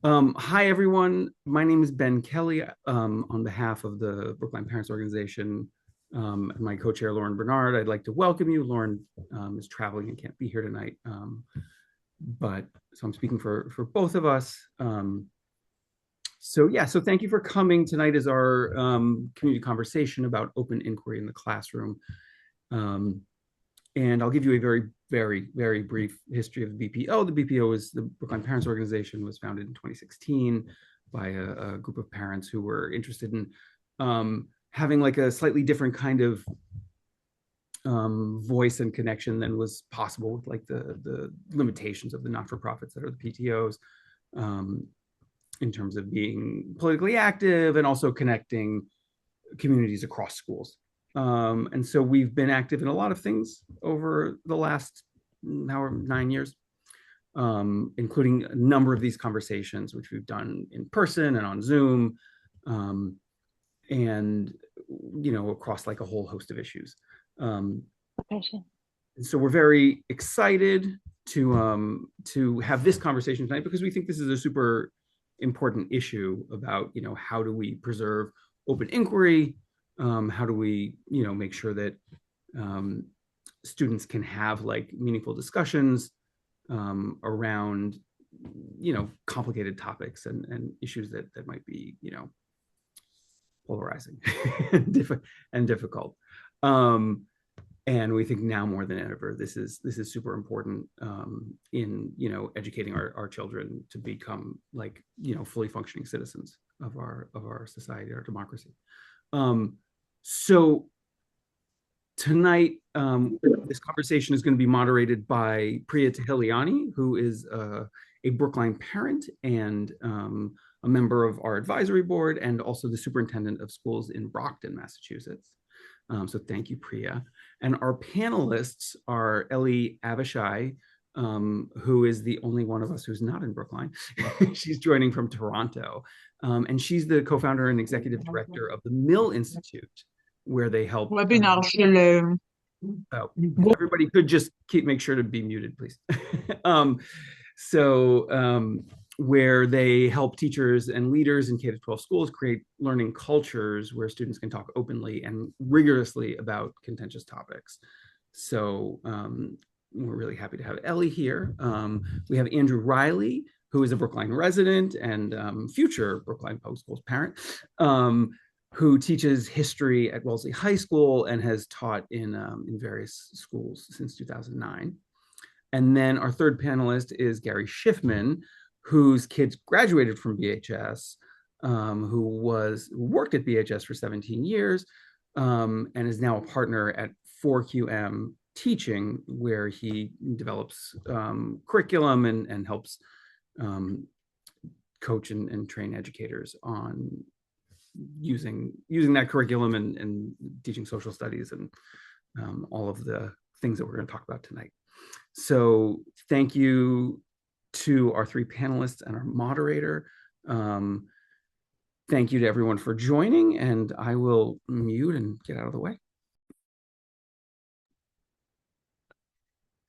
Hi, everyone. My name is Ben Kelly, on behalf of the Brookline Parents Organization, and my co-chair, Lauren Bernard. I'd like to welcome you. Lauren is traveling and can't be here tonight, but so I'm speaking for both of us. So thank you for coming. Tonight is our community conversation about open inquiry in the classroom. Um, and I'll give you a very brief history of the BPO. The BPO is the Brookline Parents Organization, was founded in 2016 by a group of parents who were interested in having like a slightly different kind of voice and connection than was possible with like the limitations of the not-for-profits that are the PTOs, um, in terms of being politically active and also connecting communities across schools. And so we've been active in a lot of things over the last now 9 years, including a number of these conversations, which we've done in person and on Zoom, um, and across like a whole host of issues. Um, so we're very excited to have this conversation tonight because we think this is a super important issue about how do we preserve open inquiry, how do we make sure that um, students can have like meaningful discussions around complicated topics and issues that might be polarizing and difficult. Um, and we think now more than ever this is super important in educating our children to become like fully functioning citizens of our society, our democracy. So tonight, this conversation is going to be moderated by Priya Tahiliani, who is a Brookline parent and a member of our advisory board and also the superintendent of schools in Brockton, Massachusetts. So thank you, Priya. And our panelists are Ellie Avishai, who is the only one of us who's not in Brookline. She's joining from Toronto. And she's the co-founder and executive director of the Mill Institute, where they help. Webinaire sur le. Oh, everybody could just make sure to be muted, please. um, so, where they help teachers and leaders in K-12 schools create learning cultures where students can talk openly and rigorously about contentious topics. So, we're really happy to have Ellie here. We have Andrew Riely, who is a Brookline resident and future Brookline Public Schools parent, who teaches history at Wellesley High School and has taught in various schools since 2009. And then our third panelist is Gary Schiffman, whose kids graduated from BHS, who worked at BHS for 17 years, and is now a partner at 4QM Teaching, where he develops curriculum and helps coach and train educators on using that curriculum and teaching social studies and all of the things that we're going to talk about tonight. So thank you to our three panelists and our moderator. Thank you to everyone for joining, and I will mute and get out of the way.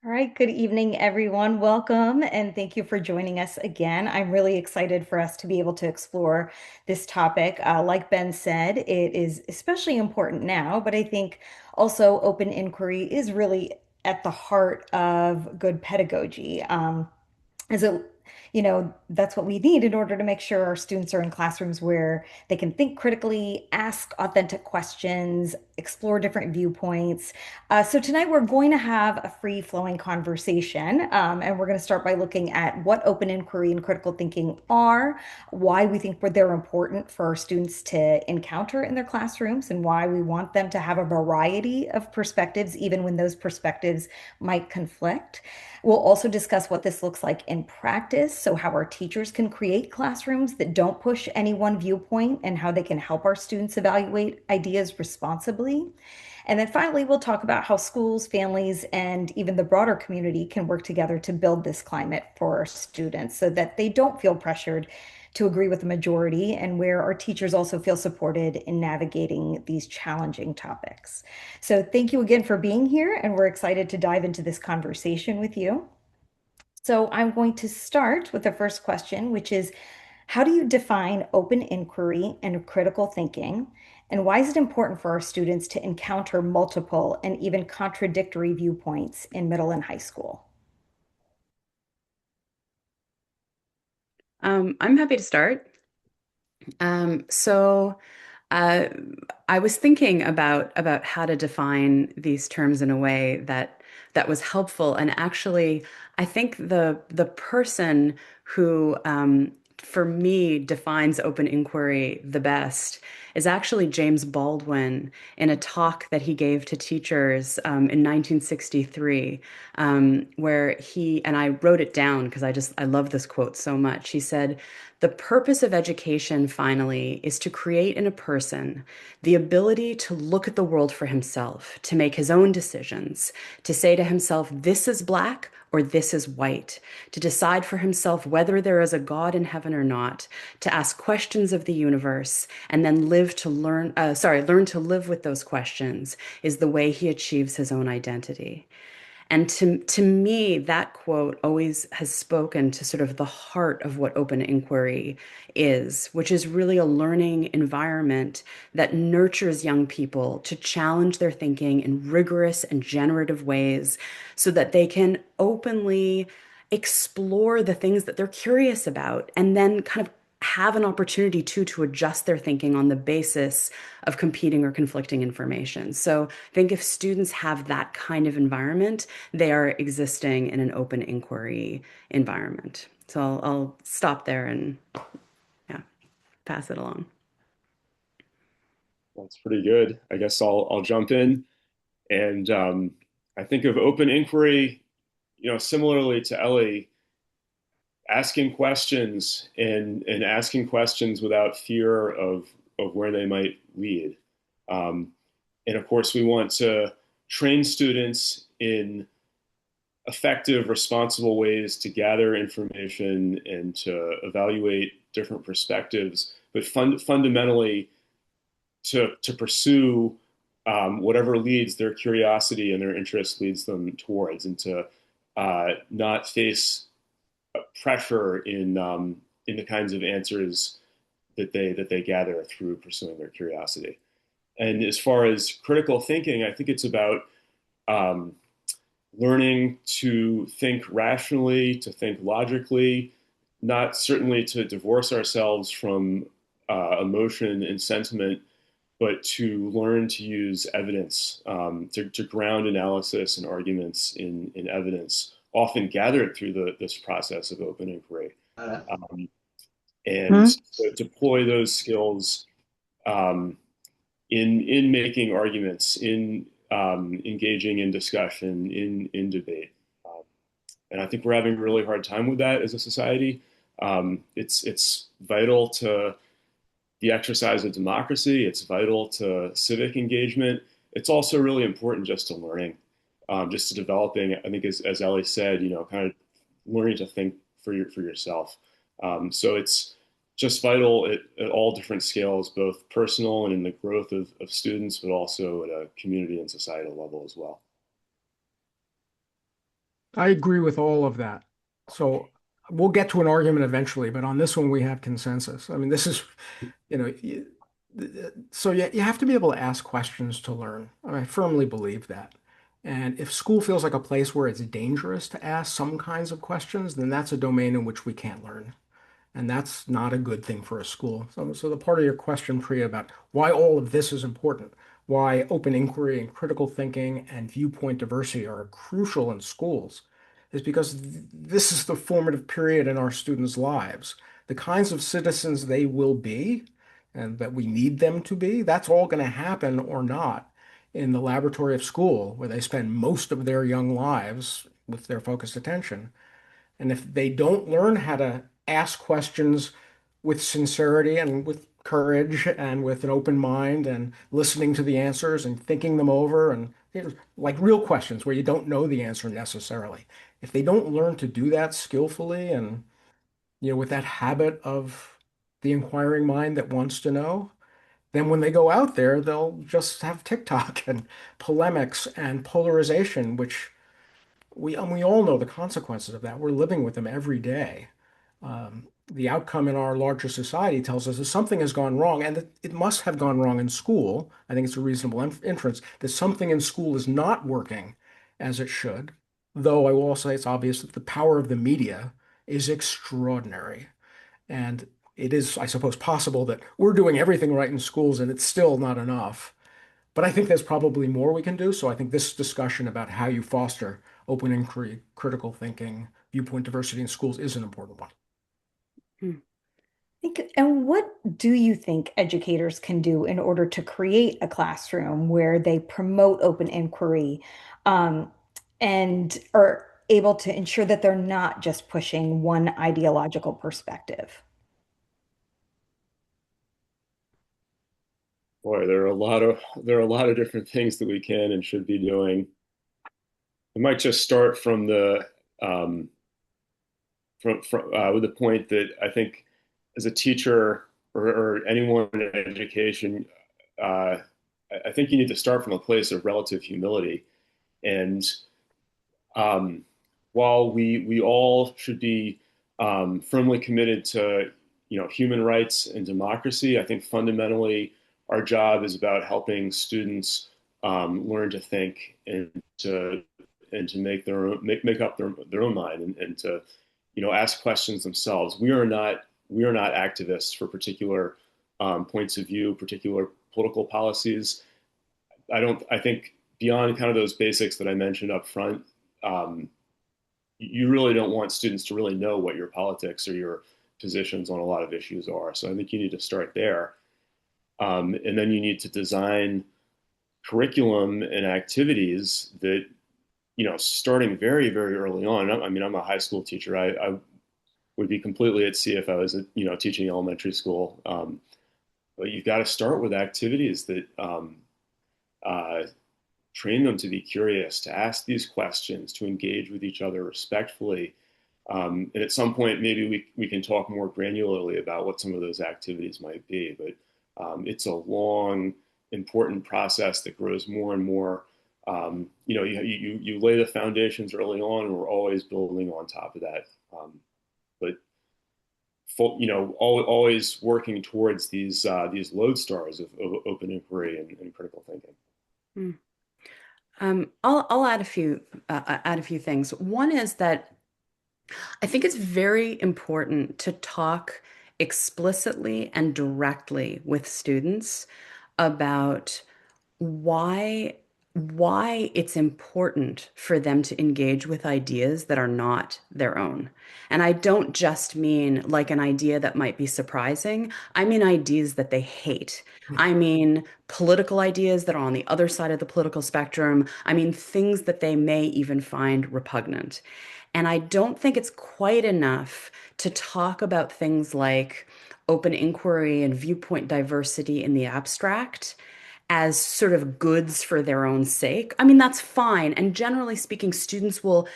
All right, good evening, everyone. Welcome, and thank you for joining us again. I'm really excited for us to be able to explore this topic. Like Ben said, it is especially important now, but I think also open inquiry is really at the heart of good pedagogy. As it that's what we need in order to make sure our students are in classrooms where they can think critically, ask authentic questions, explore different viewpoints. So tonight we're going to have a free-flowing conversation, and we're going to start by looking at what open inquiry and critical thinking are, why we think they're important for our students to encounter in their classrooms, and why we want them to have a variety of perspectives, even when those perspectives might conflict. We'll also discuss what this looks like in practice, so how our teachers can create classrooms that don't push any one viewpoint and how they can help our students evaluate ideas responsibly. And then finally, we'll talk about how schools, families, and even the broader community can work together to build this climate for our students so that they don't feel pressured to agree with the majority, and where our teachers also feel supported in navigating these challenging topics. So thank you again for being here, and we're excited to dive into this conversation with you. So I'm going to start with the first question, which is, how do you define open inquiry and critical thinking? And why is it important for our students to encounter multiple and even contradictory viewpoints in middle and high school? I'm happy to start. So uh, I was thinking about how to define these terms in a way that was helpful, and actually, I think the person who for me defines open inquiry the best is actually James Baldwin in a talk that he gave to teachers in 1963, where he and I wrote it down because I love this quote so much. He said, "The purpose of education, finally, is to create in a person the ability to look at the world for himself, to make his own decisions, to say to himself, this is black or this is white, to decide for himself whether there is a God in heaven or not, to ask questions of the universe, and then learn to live with those questions is the way he achieves his own identity." And to me, that quote always has spoken to sort of the heart of what open inquiry is, which is really a learning environment that nurtures young people to challenge their thinking in rigorous and generative ways so that they can openly explore the things that they're curious about and then kind of have an opportunity to adjust their thinking on the basis of competing or conflicting information. So I think if students have that kind of environment, they are existing in an open inquiry environment. So I'll stop there and yeah, pass it along. That's pretty good. I guess I'll jump in, and I think of open inquiry, similarly to Ellie, asking questions and asking questions without fear of where they might lead. Um, and of course, we want to train students in effective, responsible ways to gather information and to evaluate different perspectives, but fundamentally to pursue whatever leads their curiosity and their interest leads them towards, and to not face pressure in the kinds of answers that they gather through pursuing their curiosity. And as far as critical thinking, I think it's about um, learning to think rationally, to think logically, not certainly to divorce ourselves from emotion and sentiment, but to learn to use evidence, to ground analysis and arguments in evidence, often gathered through this process of open inquiry, um, and Hmm? to deploy those skills um, in making arguments, in engaging in discussion, in debate. Um, and I think we're having a really hard time with that as a society. It's vital to the exercise of democracy. It's vital to civic engagement. It's also really important just to learning, just to developing. I think, as Ellie said, kind of learning to think for yourself. So it's just vital at all different scales, both personal and in the growth of students, but also at a community and societal level as well. I agree with all of that. So we'll get to an argument eventually, but on this one we have consensus. I mean, this is, you know, y- so you have to be able to ask questions to learn. I firmly believe that. And if school feels like a place where it's dangerous to ask some kinds of questions, then that's a domain in which we can't learn. And that's not a good thing for a school. So the part of your question, Priya, about why all of this is important, why open inquiry and critical thinking and viewpoint diversity are crucial in schools, is because this is the formative period in our students' lives. The kinds of citizens they will be and that we need them to be, that's all going to happen or not in the laboratory of school, where they spend most of their young lives with their focused attention. And if they don't learn how to ask questions with sincerity and with courage and with an open mind and listening to the answers and thinking them over and like real questions where you don't know the answer necessarily. If they don't learn to do that skillfully and with that habit of the inquiring mind that wants to know, then when they go out there, they'll just have TikTok and polemics and polarization, which we all know the consequences of that. We're living with them every day. The outcome in our larger society tells us that something has gone wrong, and that it must have gone wrong in school. I think it's a reasonable inference that something in school is not working as it should. Though I will also say it's obvious that the power of the media is extraordinary. And it is, I suppose, possible that we're doing everything right in schools and it's still not enough. But I think there's probably more we can do. So I think this discussion about how you foster open inquiry, critical thinking, viewpoint diversity in schools is an important one. Mm. And what do you think educators can do in order to create a classroom where they promote open inquiry, um, and are able to ensure that they're not just pushing one ideological perspective? Boy, there are a lot of different things that we can and should be doing. I might just start from the with the point that I think as a teacher or anyone in education, uh, I think you need to start from a place of relative humility. And um, while we all should be firmly committed to human rights and democracy, I think fundamentally our job is about helping students learn to think to and to make up their own mind and to ask questions themselves. We are not activists for particular points of view, particular political policies. I think beyond kind of those basics that I mentioned up front, um, you really don't want students to really know what your politics or your positions on a lot of issues are. So I think you need to start there. And then you need to design curriculum and activities that, starting very, very early on. I mean, I'm a high school teacher. I would be completely at sea if I was, teaching elementary school. But you've got to start with activities that uh, train them to be curious, to ask these questions, to engage with each other respectfully. And at some point, maybe we can talk more granularly about what some of those activities might be. But it's a long, important process that grows more and more. You lay the foundations early on, and we're always building on top of that. But always working towards these lodestars of open inquiry and critical thinking. Mm. I'll add a few things. One is that I think it's very important to talk explicitly and directly with students about why it's important for them to engage with ideas that are not their own. And I don't just mean like an idea that might be surprising. I mean ideas that they hate. I mean political ideas that are on the other side of the political spectrum. I mean things that they may even find repugnant. And I don't think it's quite enough to talk about things like open inquiry and viewpoint diversity in the abstract as sort of goods for their own sake. I mean, that's fine. And generally speaking, students will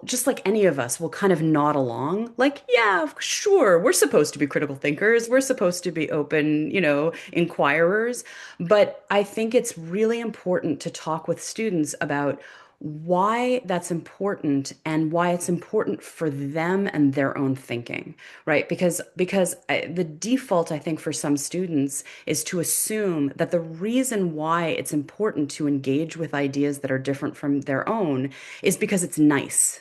just like any of us will kind of nod along like, yeah, sure, we're supposed to be critical thinkers. We're supposed to be open, inquirers. But I think it's really important to talk with students about why that's important and why it's important for them and their own thinking, right? Because the default I think for some students is to assume that the reason why it's important to engage with ideas that are different from their own is because it's nice,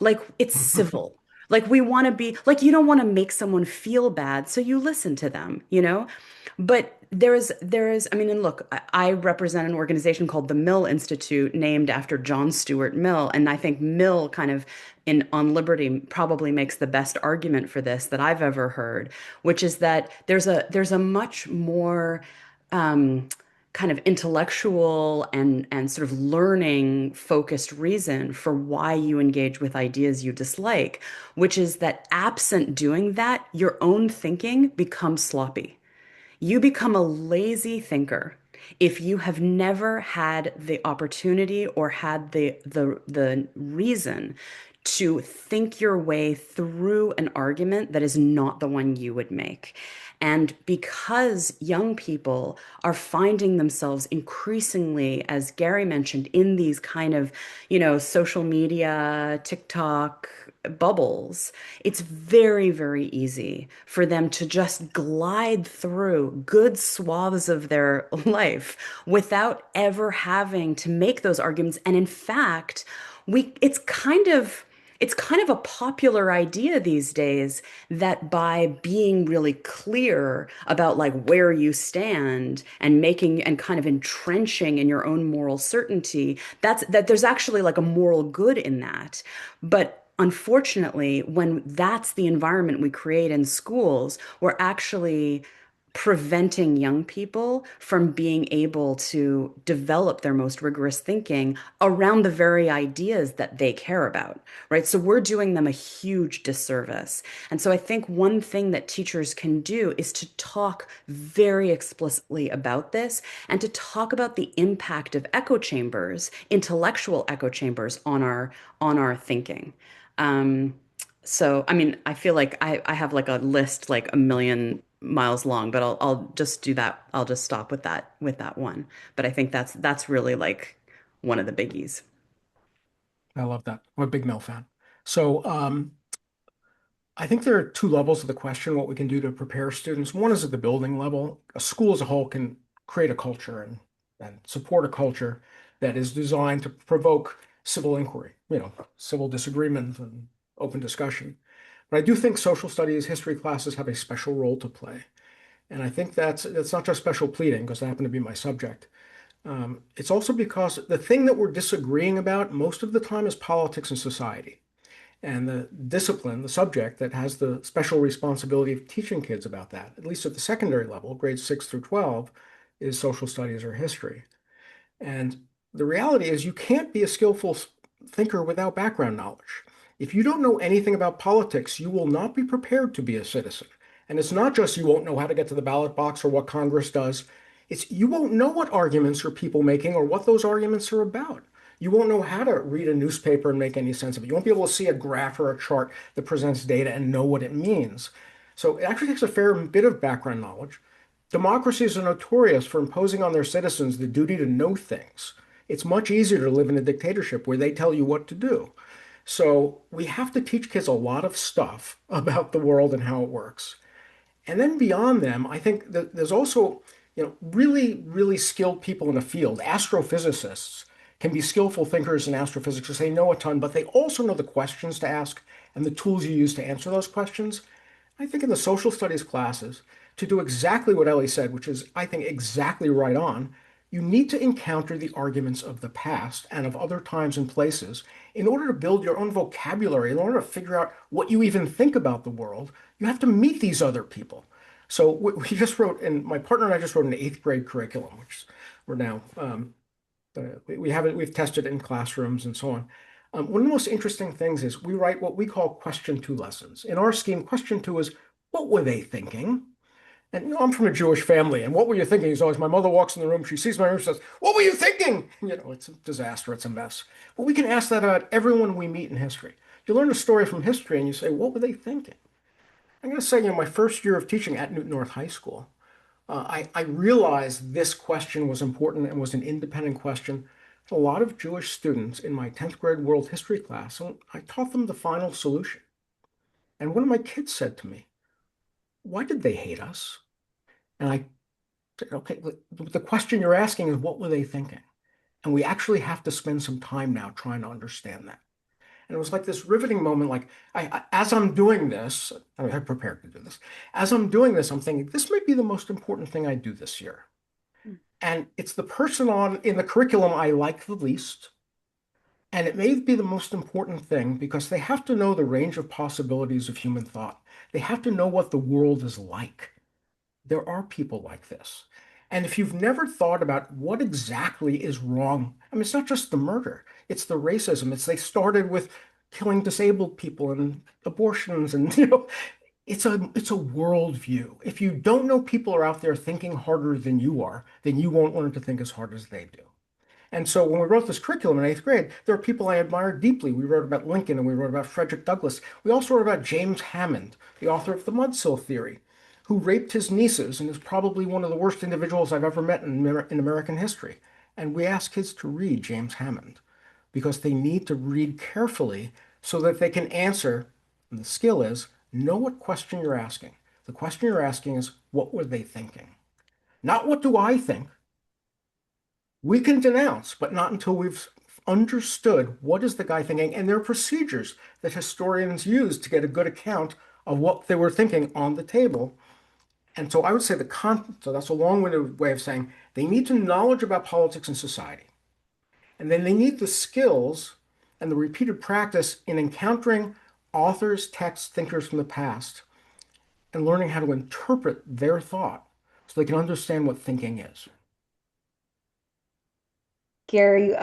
like it's civil. Like we want to be like you don't want to make someone feel bad, so you listen to them. But I mean, and look, I represent an organization called the Mill Institute, named after John Stuart Mill, and I think Mill kind of in On Liberty probably makes the best argument for this that I've ever heard, which is that there's a much more kind of intellectual and sort of learning focused reason for why you engage with ideas you dislike, which is that absent doing that, your own thinking becomes sloppy. You become a lazy thinker if you have never had the opportunity or had the reason to think your way through an argument that is not the one you would make. And because young people are finding themselves increasingly, as Gary mentioned, in these kind of, social media, TikTok bubbles, it's very, very easy for them to just glide through good swaths of their life without ever having to make those arguments. And in fact, we it's kind of a popular idea these days that by being really clear about like where you stand and making and kind of entrenching in your own moral certainty, that there's actually like a moral good in that. But unfortunately, when that's the environment we create in schools, we're actually preventing young people from being able to develop their most rigorous thinking around the very ideas that they care about, right? So we're doing them a huge disservice. And so I think one thing that teachers can do is to talk very explicitly about this and to talk about the impact of echo chambers, intellectual echo chambers on our thinking. Um, so, I mean, I feel like I have like a list like a million miles long, but I'll just do that. I'll just stop with that one. But I think that's really like one of the biggies. I love that. I'm a big Mill fan. So I think there are two levels of the question, what we can do to prepare students. One is at the building level. A school as a whole can create a culture and support a culture that is designed to provoke civil inquiry, civil disagreement and open discussion. But I do think social studies, history classes have a special role to play. And I think that's not just special pleading because that happened to be my subject. It's also because the thing that we're disagreeing about most of the time is politics and society. And the discipline, the subject that has the special responsibility of teaching kids about that, at least at the secondary level, grades 6 through 12, is social studies or history. And the reality is you can't be a skillful thinker without background knowledge. If you don't know anything about politics, you will not be prepared to be a citizen. And it's not just you won't know how to get to the ballot box or what Congress does. It's you won't know what arguments are people making or what those arguments are about. You won't know how to read a newspaper and make any sense of it. You won't be able to see a graph or a chart that presents data and know what it means. So it actually takes a fair bit of background knowledge. Democracies are notorious for imposing on their citizens the duty to know things. It's much easier to live in a dictatorship where they tell you what to do. So we have to teach kids a lot of stuff about the world and how it works. And then beyond them, I think that there's also, really, really skilled people in the field. Astrophysicists can be skillful thinkers in astrophysics because they know a ton, but they also know the questions to ask and the tools you use to answer those questions. I think in the social studies classes, to do exactly what Ellie said, which is, I think, exactly right on, you need to encounter the arguments of the past and of other times and places in order to build your own vocabulary, in order to figure out what you even think about the world. You have to meet these other people. So we just wrote, and my partner and I just wrote an eighth grade curriculum, which we're now we've tested it in classrooms and so on. One of the most interesting things is we write what we call question two lessons. In our scheme, question two is what were they thinking? And I'm from a Jewish family, and what were you thinking is always my mother walks in the room, she sees my room, she says, "What were you thinking?" It's a disaster, it's a mess. But we can ask that about everyone we meet in history. You learn a story from history and you say, what were they thinking? I'm going to say, my first year of teaching at Newton North High School, I realized this question was important and was an independent question. A lot of Jewish students in my 10th grade world history class, and I taught them the final solution. And one of my kids said to me, "Why did they hate us?" And I said, "Okay, the question you're asking is what were they thinking?" And we actually have to spend some time now trying to understand that. And it was like this riveting moment. Like as I'm doing this, I prepared to do this. As I'm doing this, I'm thinking this might be the most important thing I do this year. And it's the person in the curriculum I like the least. And it may be the most important thing because they have to know the range of possibilities of human thought. They have to know what the world is like. There are people like this. And if you've never thought about what exactly is wrong, I mean, it's not just the murder, it's the racism. They started with killing disabled people and abortions and, it's a worldview. If you don't know people are out there thinking harder than you are, then you won't learn to think as hard as they do. And so when we wrote this curriculum in eighth grade, there are people I admired deeply. We wrote about Lincoln and we wrote about Frederick Douglass. We also wrote about James Hammond, the author of the Mudsill Theory, who raped his nieces and is probably one of the worst individuals I've ever met in American history. And we ask kids to read James Hammond because they need to read carefully so that they can answer. And the skill is know what question you're asking. The question you're asking is, what were they thinking? Not what do I think? We can denounce, but not until we've understood what is the guy thinking, and there are procedures that historians use to get a good account of what they were thinking on the table. And so I would say so that's a long-winded way of saying they need to knowledge about politics and society. And then they need the skills and the repeated practice in encountering authors, texts, thinkers from the past, and learning how to interpret their thought so they can understand what thinking is. Gary,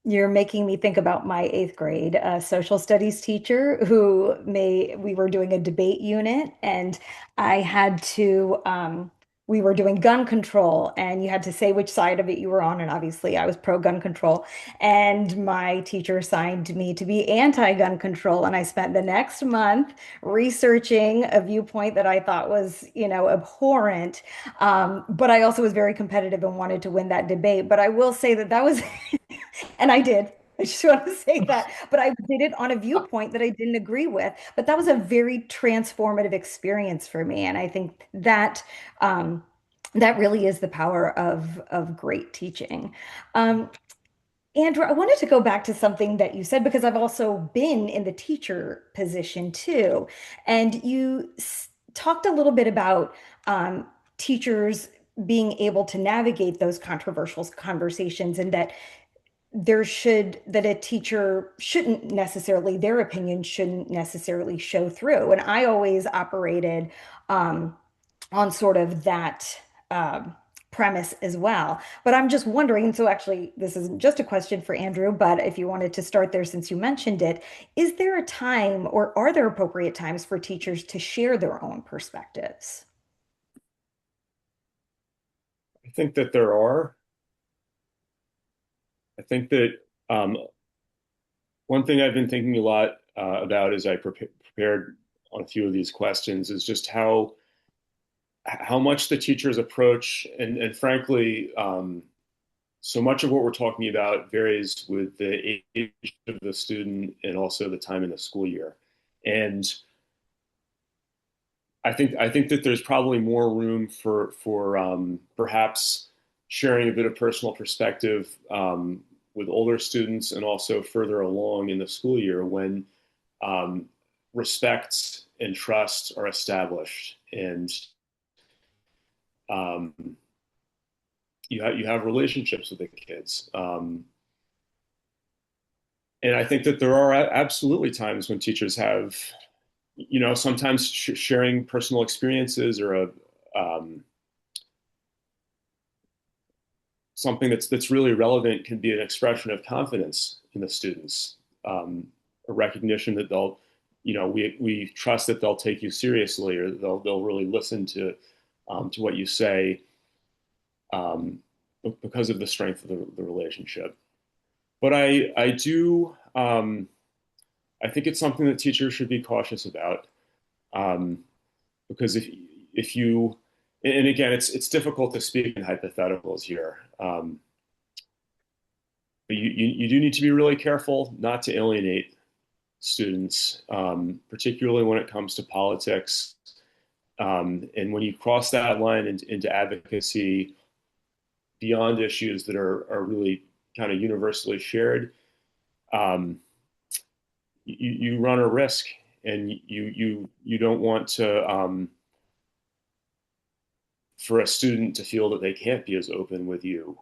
you're making me think about my eighth grade social studies teacher we were doing a debate unit and I had to, we were doing gun control and you had to say which side of it you were on. And obviously I was pro gun control. And my teacher assigned me to be anti-gun control. And I spent the next month researching a viewpoint that I thought was, abhorrent. But I also was very competitive and wanted to win that debate. But I will say that that was, and I did. I just want to say that, but I did it on a viewpoint that I didn't agree with. But that was a very transformative experience for me, and I think that that really is the power of great teaching. Um, Andrew, I wanted to go back to something that you said because I've also been in the teacher position too. And talked a little bit about teachers being able to navigate those controversial conversations and that a teacher shouldn't necessarily, their opinion shouldn't necessarily show through. And I always operated on sort of that premise as well. But I'm just wondering, and so actually, this isn't just a question for Andrew, but if you wanted to start there since you mentioned it, is there a time or are there appropriate times for teachers to share their own perspectives? I think that there are. I think that one thing I've been thinking a lot about as I prepared on a few of these questions is just how much the teacher's approach and frankly, so much of what we're talking about varies with the age of the student and also the time in the school year. And I think that there's probably more room for perhaps sharing a bit of personal perspective with older students and also further along in the school year when respect and trust are established and um, you have relationships with the kids. And I think that there are absolutely times when teachers have, sometimes sharing personal experiences or um, something that's really relevant can be an expression of confidence in the students, a recognition that we trust that they'll take you seriously or they'll really listen to what you say because of the strength of the relationship. But I do I think it's something that teachers should be cautious about um, because if you and again it's difficult to speak in hypotheticals here. But you do need to be really careful not to alienate students, particularly when it comes to politics. And when you cross that line into advocacy beyond issues that are really kind of universally shared, um, you run a risk, and you don't want to for a student to feel that they can't be as open with you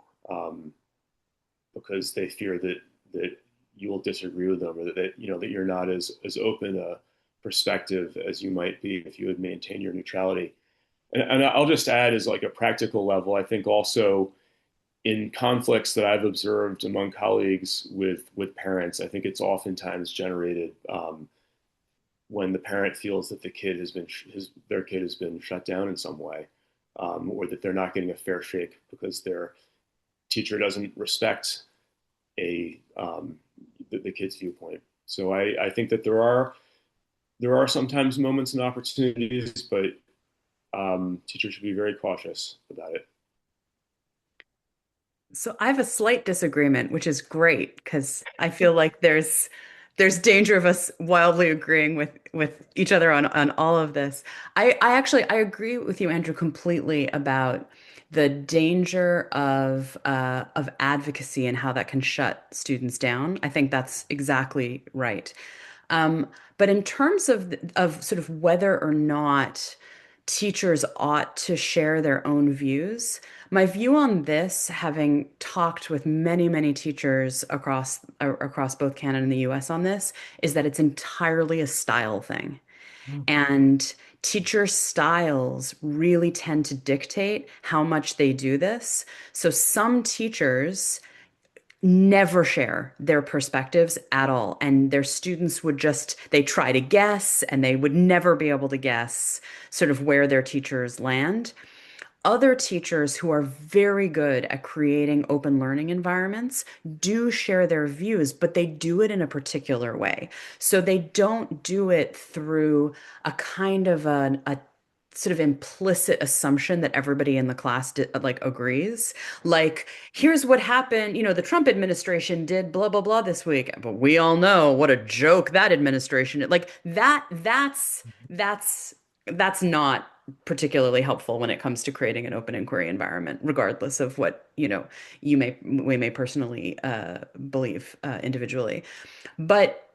because they fear that you will disagree with them or that you're not as open a perspective as you might be if you would maintain your neutrality. And I'll just add as like a practical level, I think also in conflicts that I've observed among colleagues with parents, I think it's oftentimes generated when the parent feels that their kid has been shut down in some way, or that they're not getting a fair shake because their teacher doesn't respect a the kid's viewpoint. So I think that there are sometimes moments and opportunities, but teachers should be very cautious about it. So I have a slight disagreement, which is great because I feel like there's danger of us wildly agreeing with each other on all of this. I actually I agree with you, Andrew, completely about the danger of advocacy and how that can shut students down. I think that's exactly right. But in terms of sort of whether or not teachers ought to share their own views, my view on this, having talked with many, many teachers across both Canada and the US on this, is that it's entirely a style thing. Mm. And teacher styles really tend to dictate how much they do this. So some teachers never share their perspectives at all. And their students would just, they try to guess and they would never be able to guess sort of where their teachers land. Other teachers who are very good at creating open learning environments do share their views, but they do it in a particular way. So they don't do it through a kind of a sort of implicit assumption that everybody in the class like agrees. Like, here's what happened, the Trump administration did blah blah blah this week, but we all know what a joke that administration did. Like that's not particularly helpful when it comes to creating an open inquiry environment, regardless of what, we may personally believe individually. But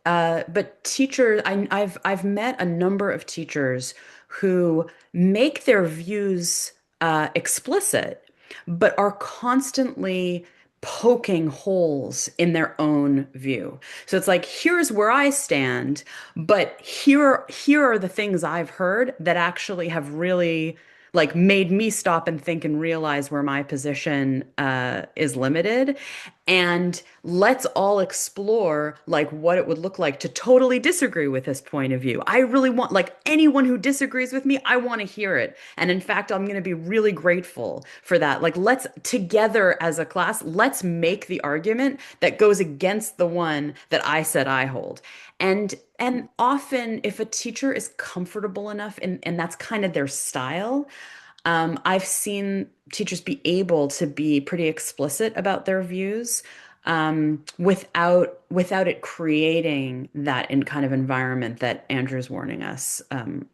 teachers, I've met a number of teachers who make their views explicit, but are constantly poking holes in their own view. So it's like, here's where I stand, but here are the things I've heard that actually have really like made me stop and think and realize where my position is limited. And let's all explore like what it would look like to totally disagree with this point of view. I really want like anyone who disagrees with me, I want to hear it. And in fact, I'm going to be really grateful for that. Like let's together as a class, let's make the argument that goes against the one that I said I hold. And often if a teacher is comfortable enough and that's kind of their style, I've seen teachers be able to be pretty explicit about their views without it creating that in kind of environment that Andrew's warning us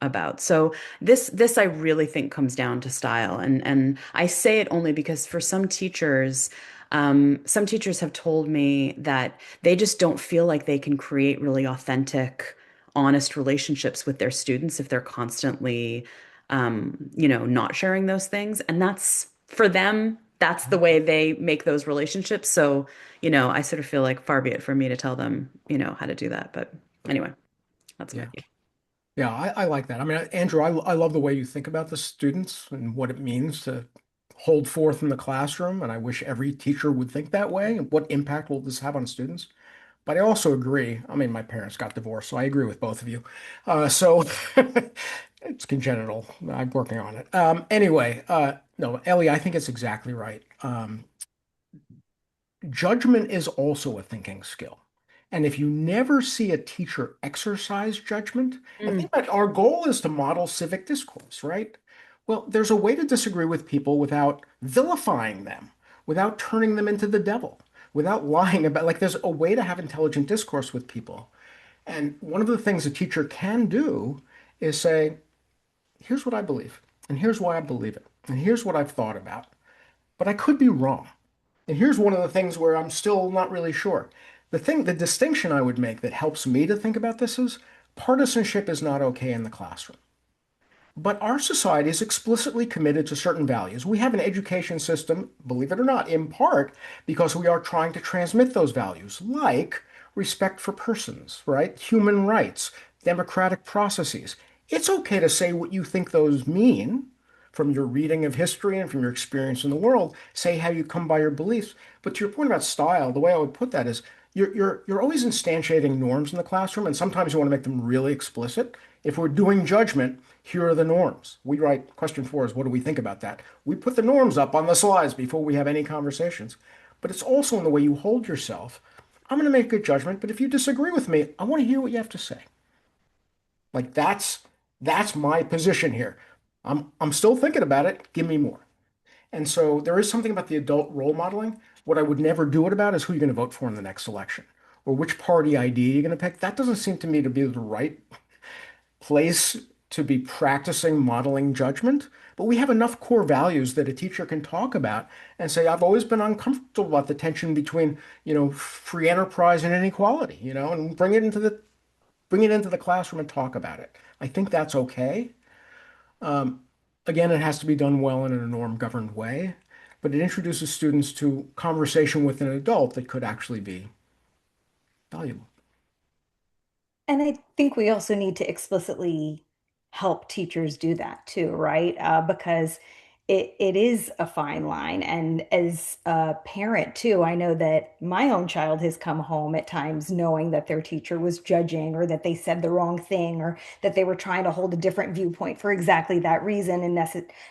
about. So this I really think comes down to style, and I say it only because for some teachers have told me that they just don't feel like they can create really authentic, honest relationships with their students if they're constantly not sharing those things. And that's for them, that's the way they make those relationships. So, I sort of feel like far be it for me to tell them, how to do that. But anyway, that's my Yeah. view. Yeah, I like that. I mean, Andrew, I love the way you think about the students and what it means to hold forth in the classroom. And I wish every teacher would think that way. And what impact will this have on students? But I also agree. I mean, my parents got divorced, so I agree with both of you. So it's congenital. I'm working on it. Anyway, no, Ellie, I think it's exactly right. Judgment is also a thinking skill. And if you never see a teacher exercise judgment, and think about our goal is to model civic discourse, right? Well, there's a way to disagree with people without vilifying them, without turning them into the devil, without lying about, like, there's a way to have intelligent discourse with people. And one of the things a teacher can do is say, here's what I believe, and here's why I believe it, and here's what I've thought about, but I could be wrong. And here's one of the things where I'm still not really sure. The distinction I would make that helps me to think about this is partisanship is not okay in the classroom. But our society is explicitly committed to certain values. We have an education system, believe it or not, in part because we are trying to transmit those values, like respect for persons, right? Human rights, democratic processes. It's okay to say what you think those mean from your reading of history and from your experience in the world. Say how you come by your beliefs. But to your point about style, the way I would put that is you're always instantiating norms in the classroom, and sometimes you want to make them really explicit. If we're doing judgment, here are the norms. We write question 4 is what do we think about that? We put the norms up on the slides before we have any conversations. but it's also in the way you hold yourself. I'm going to make a judgment, but if you disagree with me, I want to hear what you have to say. Like that's my position here. I'm still thinking about it. Give me more. And so there is something about the adult role modeling. What I would never do it about is who you're going to vote for in the next election or which party ID you're going to pick. That doesn't seem to me to be the right place to be practicing modeling judgment. But we have enough core values that a teacher can talk about and say, I've always been uncomfortable about the tension between, free enterprise and inequality, and bring it into the classroom and talk about it. I think that's okay. Um, Again, it has to be done well in a norm-governed way, but it introduces students to conversation with an adult that could actually be valuable. And I think we also need to explicitly help teachers do that too, right? Because it is a fine line. And as a parent too, I know that my own child has come home at times knowing that their teacher was judging or that they said the wrong thing or that they were trying to hold a different viewpoint for exactly that reason and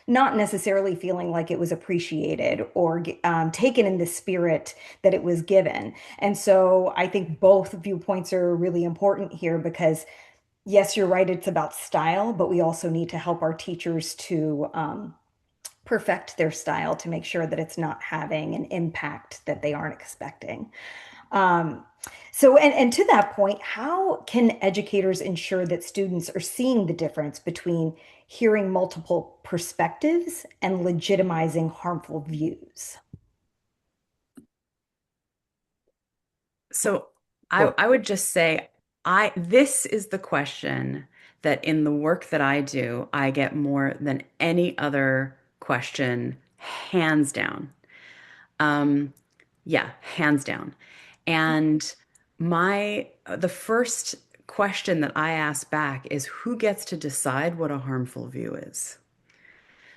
not necessarily feeling like it was appreciated or taken in the spirit that it was given. And so I think both viewpoints are really important here because, yes, you're right, it's about style, but we also need to help our teachers to perfect their style to make sure that it's not having an impact that they aren't expecting. Um, and to that point, how can educators ensure that students are seeing the difference between hearing multiple perspectives and legitimizing harmful views? So Well, I would just say I this is the question that in the work that I do, I get more than any other question, hands down. Um, yeah, hands down. And the first question that I ask back is who gets to decide what a harmful view is?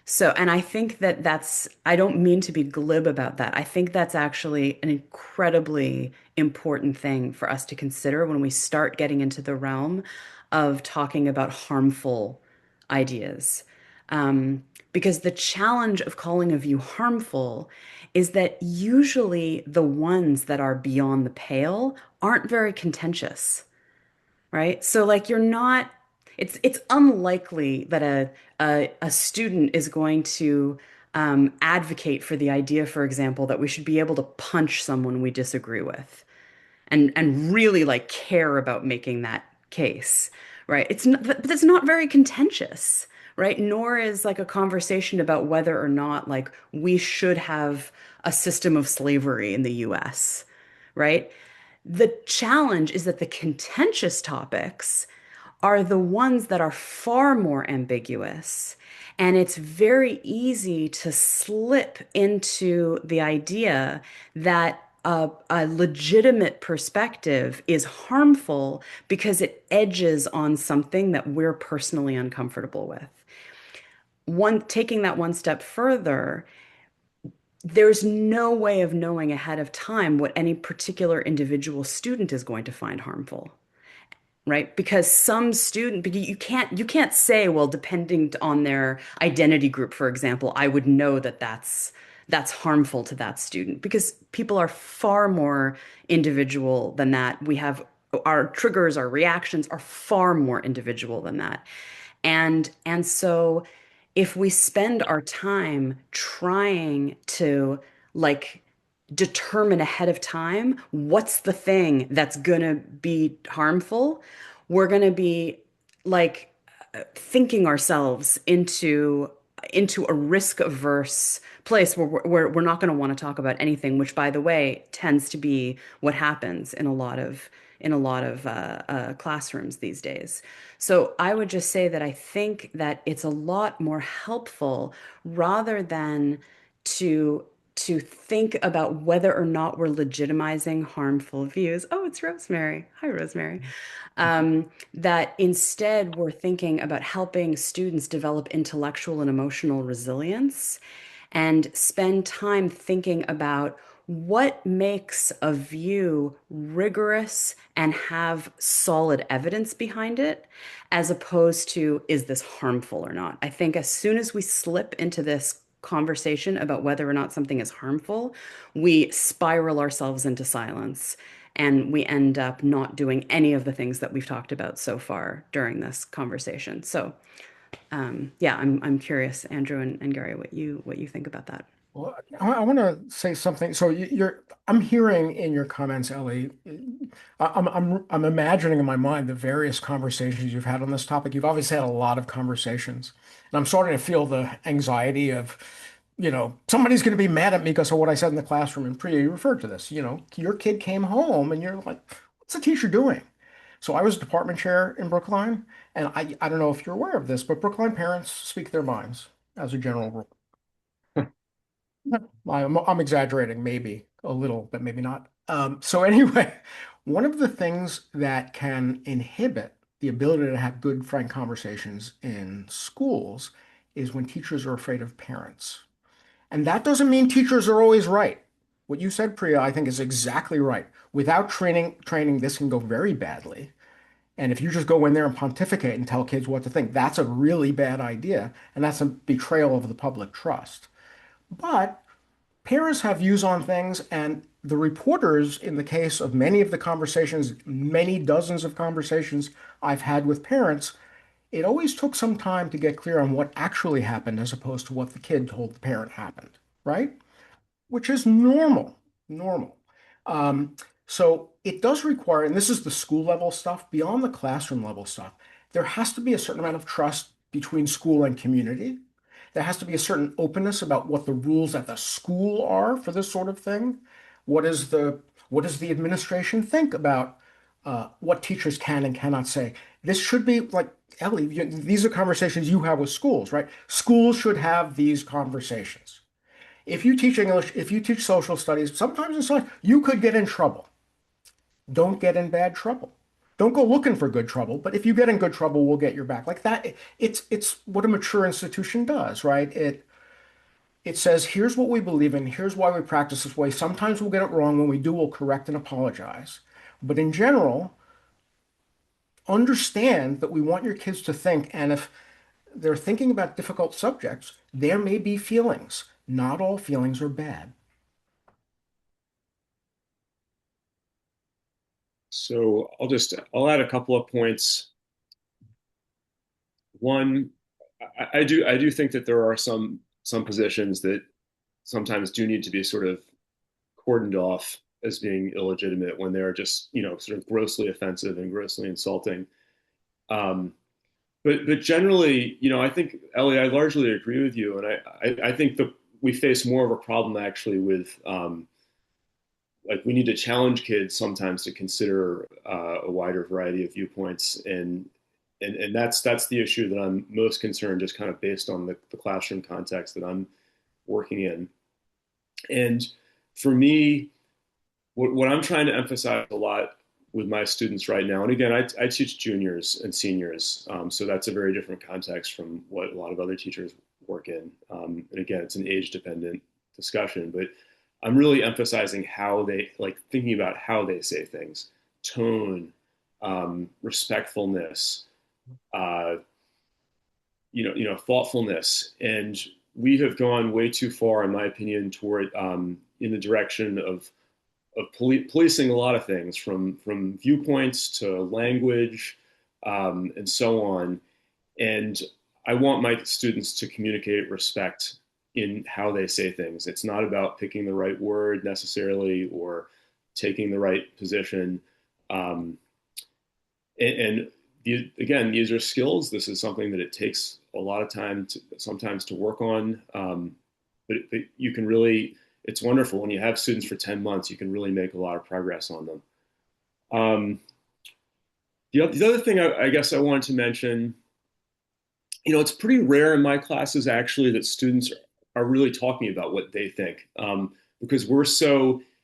So, and I think that I don't mean to be glib about that. I think that's actually an incredibly important thing for us to consider when we start getting into the realm of talking about harmful ideas. Because the challenge of calling a view harmful is that usually the ones that are beyond the pale aren't very contentious, right? So like you're not it's unlikely that a student is going to advocate for the idea, for example, that we should be able to punch someone we disagree with and really like care about making that case, right? It's not, but it's not very contentious, right? Nor is like a conversation about whether or not like we should have a system of slavery in the US, right? The challenge is that the contentious topics are the ones that are far more ambiguous. And it's very easy to slip into the idea that a legitimate perspective is harmful because it edges on something that we're personally uncomfortable with. Taking that one step further, there's no way of knowing ahead of time what any particular individual student is going to find harmful, right? Because some student, because you can't say, well, depending on their identity group, for example, I would know that that's harmful to that student because people are far more individual than that. We have our triggers, our reactions are far more individual than that. And so if we spend our time trying to like determine ahead of time what's the thing that's going to be harmful, we're going to be like thinking ourselves into a risk averse place where we're not going to want to talk about anything, which by the way tends to be what happens in a lot of classrooms these days. So I would just say that I think that it's a lot more helpful rather than to to think about whether or not we're legitimizing harmful views. Oh, it's Rosemary. Hi, Rosemary. That instead we're thinking about helping students develop intellectual and emotional resilience and spend time thinking about what makes a view rigorous and have solid evidence behind it, as opposed to is this harmful or not? I think as soon as we slip into this conversation about whether or not something is harmful, we spiral ourselves into silence and we end up not doing any of the things that we've talked about so far during this conversation. So, yeah, I'm curious, Andrew and Gary, what you think about that. Well, I want to say something. So I'm hearing in your comments, Ellie, I'm imagining in my mind the various conversations you've had on this topic. You've obviously had a lot of conversations, and I'm starting to feel the anxiety of, somebody's going to be mad at me because of what I said in the classroom. And Priya, you referred to this. Your kid came home, and you're like, "What's the teacher doing?" So I was department chair in Brookline, and I don't know if you're aware of this, but Brookline parents speak their minds as a general rule. I'm exaggerating, maybe a little, but maybe not. So anyway, one of the things that can inhibit the ability to have good, frank conversations in schools is when teachers are afraid of parents. And that doesn't mean teachers are always right. What you said, Priya, I think is exactly right. Without training, this can go very badly. And if you just go in there and pontificate and tell kids what to think, that's a really bad idea, and that's a betrayal of the public trust. But parents have views on things, and the reporters, in the case of many of the conversations, many dozens of conversations I've had with parents, it always took some time to get clear on what actually happened as opposed to what the kid told the parent happened, right? Which is normal. Um, so it does require, and this is the school level stuff, beyond the classroom level stuff, there has to be a certain amount of trust between school and community. There has to be a certain openness about what the rules at the school are for this sort of thing. What is what does the administration think about what teachers can and cannot say? This should be like Ellie. These are conversations you have with schools, right? Schools should have these conversations. If you teach English, if you teach social studies, sometimes in science, you could get in trouble. Don't get in bad trouble. Don't go looking for good trouble, but if you get in good trouble, we'll get your back. Like that, it's what a mature institution does, right? It says, here's what we believe in, here's why we practice this way. Sometimes we'll get it wrong. When we do, we'll correct and apologize. But in general, understand that we want your kids to think, and if they're thinking about difficult subjects, there may be feelings. Not all feelings are bad. So I'll add a couple of points. One, I do think that there are some positions that sometimes do need to be sort of cordoned off as being illegitimate when they're just, sort of grossly offensive and grossly insulting. Um, but generally, I think, Ellie, I largely agree with you, and I think that we face more of a problem actually with like we need to challenge kids sometimes to consider a wider variety of viewpoints, and that's the issue that I'm most concerned, just kind of based on the classroom context that I'm working in. And for me, what I'm trying to emphasize a lot with my students right now, and again, I teach juniors and seniors, so that's a very different context from what a lot of other teachers work in. And again, it's an age-dependent discussion, but I'm really emphasizing how they like thinking about how they say things, tone, respectfulness, uh, thoughtfulness, and we have gone way too far, in my opinion, toward in the direction of policing a lot of things, from viewpoints to language, and so on. And I want my students to communicate respect in how they say things. It's not about picking the right word necessarily or taking the right position. Um, and again, these are skills. This is something that it takes a lot of time sometimes to work on. But you can really, it's wonderful when you have students for 10 months, you can really make a lot of progress on them. The other thing I guess I wanted to mention, it's pretty rare in my classes actually that students are really talking about what they think, because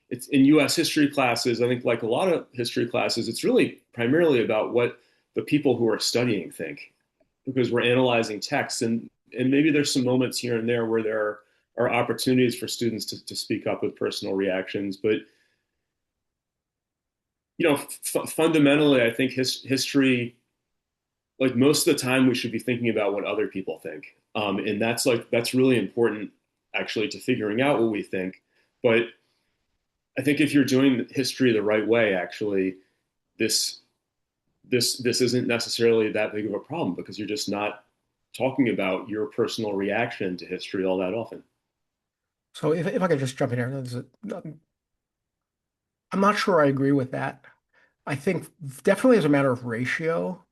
it's in US history classes. I think like a lot of history classes, it's really primarily about what the people who are studying think, because we're analyzing texts, and maybe there's some moments here and there where there are opportunities for students to speak up with personal reactions. But, fundamentally, I think history, like most of the time, we should be thinking about what other people think. And that's really important actually to figuring out what we think. But I think if you're doing history the right way, actually, this this isn't necessarily that big of a problem because you're just not talking about your personal reaction to history all that often. So if I could just jump in here, I'm not sure I agree with that. I think definitely as a matter of ratio,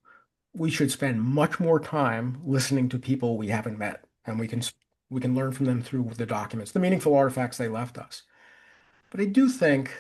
we should spend much more time listening to people we haven't met, and we can learn from them through the documents, the meaningful artifacts they left us. But I do think,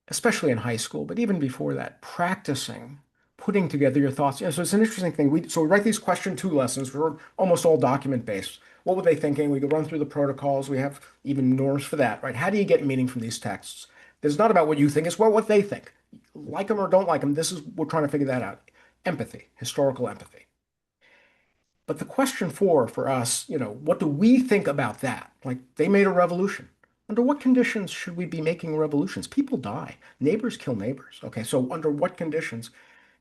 especially in high school, but even before that, practicing putting together your thoughts. So it's an interesting thing. So we write these question two lessons. We're almost all document based. What were they thinking? We could run through the protocols. We have even norms for that, right? How do you get meaning from these texts? It's not about what you think, it's about what they think. Like them or don't like them. We're trying to figure that out. Empathy, historical empathy. But the question for us, what do we think about that? Like they made a revolution. Under what conditions should we be making revolutions? People die. Neighbors kill neighbors. Okay, so under what conditions?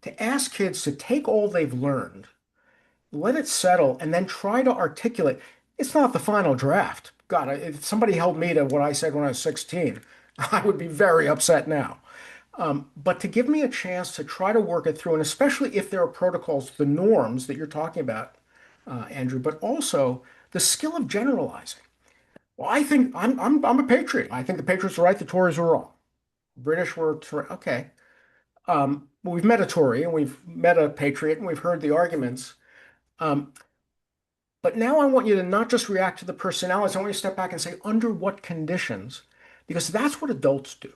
To ask kids to take all they've learned, let it settle, and then try to articulate. It's not the final draft. God, if somebody held me to what I said when I was 16, I would be very upset now. But to give me a chance to try to work it through, and especially if there are protocols, the norms that you're talking about, Andrew, but also the skill of generalizing. Well, I think I'm a patriot. I think the Patriots are right, the Tories are wrong. British were okay. But we've met a Tory and we've met a patriot and we've heard the arguments. Um, but now I want you to not just react to the personalities. I want you to step back and say, under what conditions? Because that's what adults do.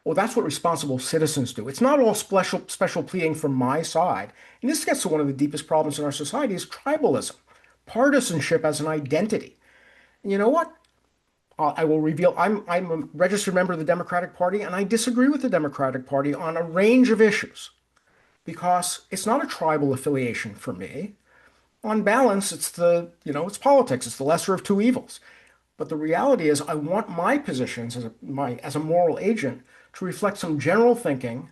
Well, that's what responsible citizens do. It's not all special pleading from my side. And this gets to one of the deepest problems in our society is tribalism, partisanship as an identity. And you know what? I will reveal I'm a registered member of the Democratic Party, and I disagree with the Democratic Party on a range of issues because it's not a tribal affiliation for me. On balance, it's politics. It's the lesser of two evils. But the reality is, I want my positions as a moral agent to reflect some general thinking.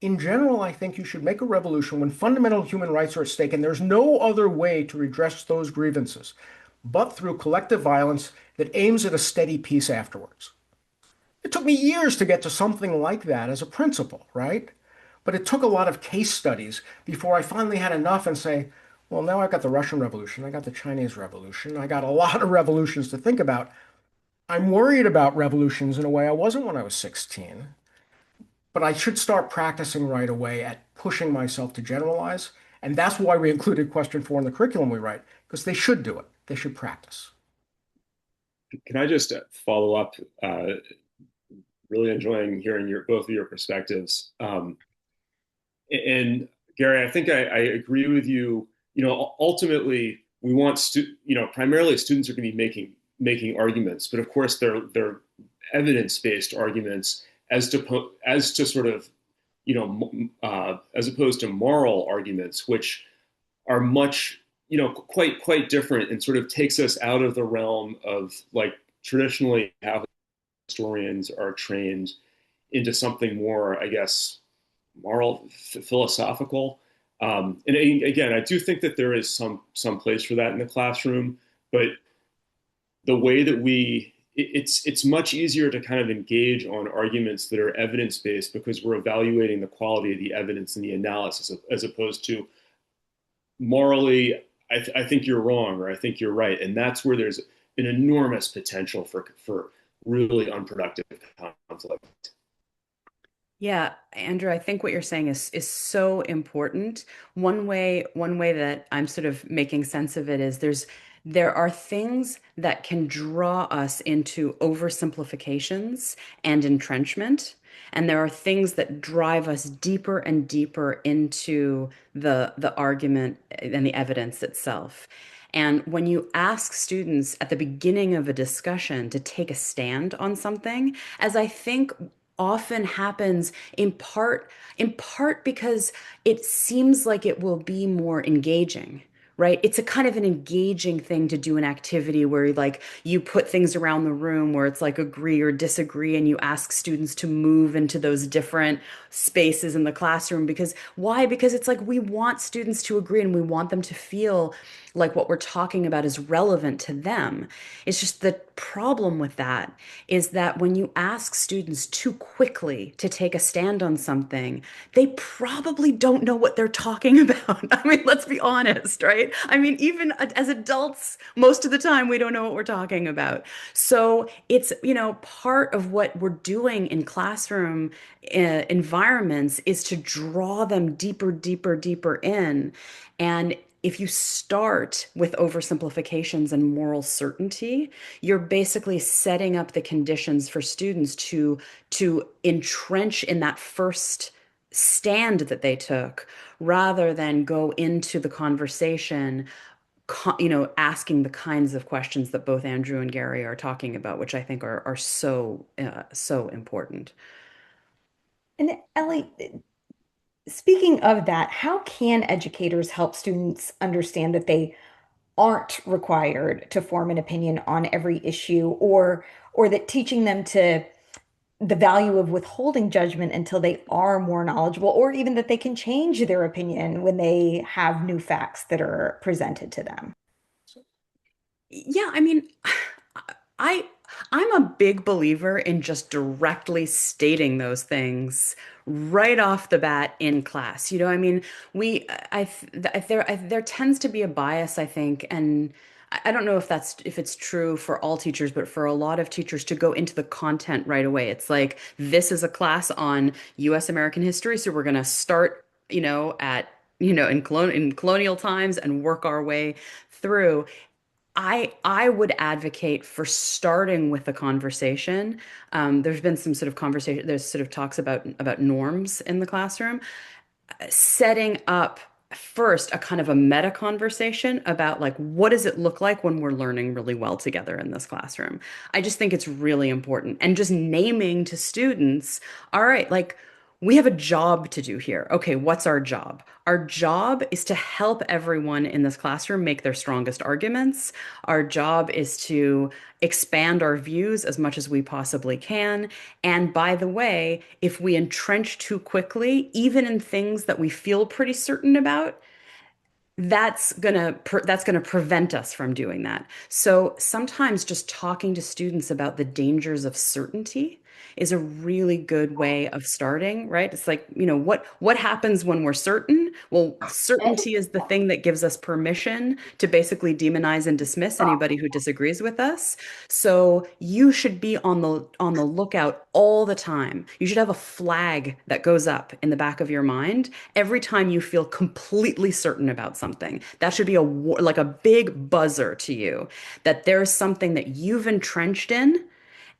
In general, I think you should make a revolution when fundamental human rights are at stake, and there's no other way to redress those grievances but through collective violence that aims at a steady peace afterwards. It took me years to get to something like that as a principle, right? But it took a lot of case studies before I finally had enough and say, well, now I've got the Russian Revolution, I got the Chinese Revolution, I got a lot of revolutions to think about. I'm worried about revolutions in a way I wasn't when I was 16, but I should start practicing right away at pushing myself to generalize. And that's why we included question four in the curriculum we write, because they should do it. They should practice. Can I just follow up? Really enjoying hearing both of your perspectives. And Gary, I think I agree with you. Ultimately, we want primarily students are going to be making arguments, but of course they're evidence-based arguments as to sort of as opposed to moral arguments, which are much quite different and sort of takes us out of the realm of like traditionally how historians are trained into something more, I guess, moral, philosophical. And again, I do think that there is some place for that in the classroom, but the way that it's much easier to kind of engage on arguments that are evidence based because we're evaluating the quality of the evidence and the analysis as opposed to morally. I think you're wrong or I think you're right, and that's where there's an enormous potential for really unproductive conflict. Yeah, Andrew, I think what you're saying is so important. One way that I'm sort of making sense of it is there are things that can draw us into oversimplifications and entrenchment, and there are things that drive us deeper and deeper into the argument and the evidence itself. And when you ask students at the beginning of a discussion to take a stand on something, as I think often happens in part because it seems like it will be more engaging, right? It's a kind of an engaging thing to do an activity where like you put things around the room where it's like agree or disagree, and you ask students to move into those different spaces in the classroom. Because why? Because it's like we want students to agree and we want them to feel like what we're talking about is relevant to them. It's just the problem with that is that when you ask students too quickly to take a stand on something, they probably don't know what they're talking about. I mean, let's be honest, right? I mean, even as adults, most of the time we don't know what we're talking about. So it's, part of what we're doing in classroom environments is to draw them deeper, deeper, deeper in. And if you start with oversimplifications and moral certainty, you're basically setting up the conditions for students to entrench in that first stand that they took rather than go into the conversation asking the kinds of questions that both Andrew and Gary are talking about, which I think are so important. And Ellie, speaking of that, how can educators help students understand that they aren't required to form an opinion on every issue, or that teaching them to the value of withholding judgment until they are more knowledgeable, or even that they can change their opinion when they have new facts that are presented to them? Yeah, I mean, I I'm a big believer in just directly stating those things right off the bat in class. I mean, there tends to be a bias, I think, and I don't know if it's true for all teachers, but for a lot of teachers to go into the content right away. It's like this is a class on U.S. American history, so we're gonna start, at in colonial times and work our way through. I would advocate for starting with a conversation. There's been some sort of conversation. There's sort of talks about norms in the classroom, setting up first a kind of a meta conversation about like what does it look like when we're learning really well together in this classroom. I just think it's really important, and just naming to students, all right, like we have a job to do here. Okay, what's our job? Our job is to help everyone in this classroom make their strongest arguments. Our job is to expand our views as much as we possibly can. And by the way, if we entrench too quickly, even in things that we feel pretty certain about, that's gonna prevent us from doing that. So sometimes just talking to students about the dangers of certainty is a really good way of starting, right? It's like, what happens when we're certain? Well, certainty is the thing that gives us permission to basically demonize and dismiss anybody who disagrees with us. So you should be on the lookout all the time. You should have a flag that goes up in the back of your mind every time you feel completely certain about something. That should be like a big buzzer to you that there's something that you've entrenched in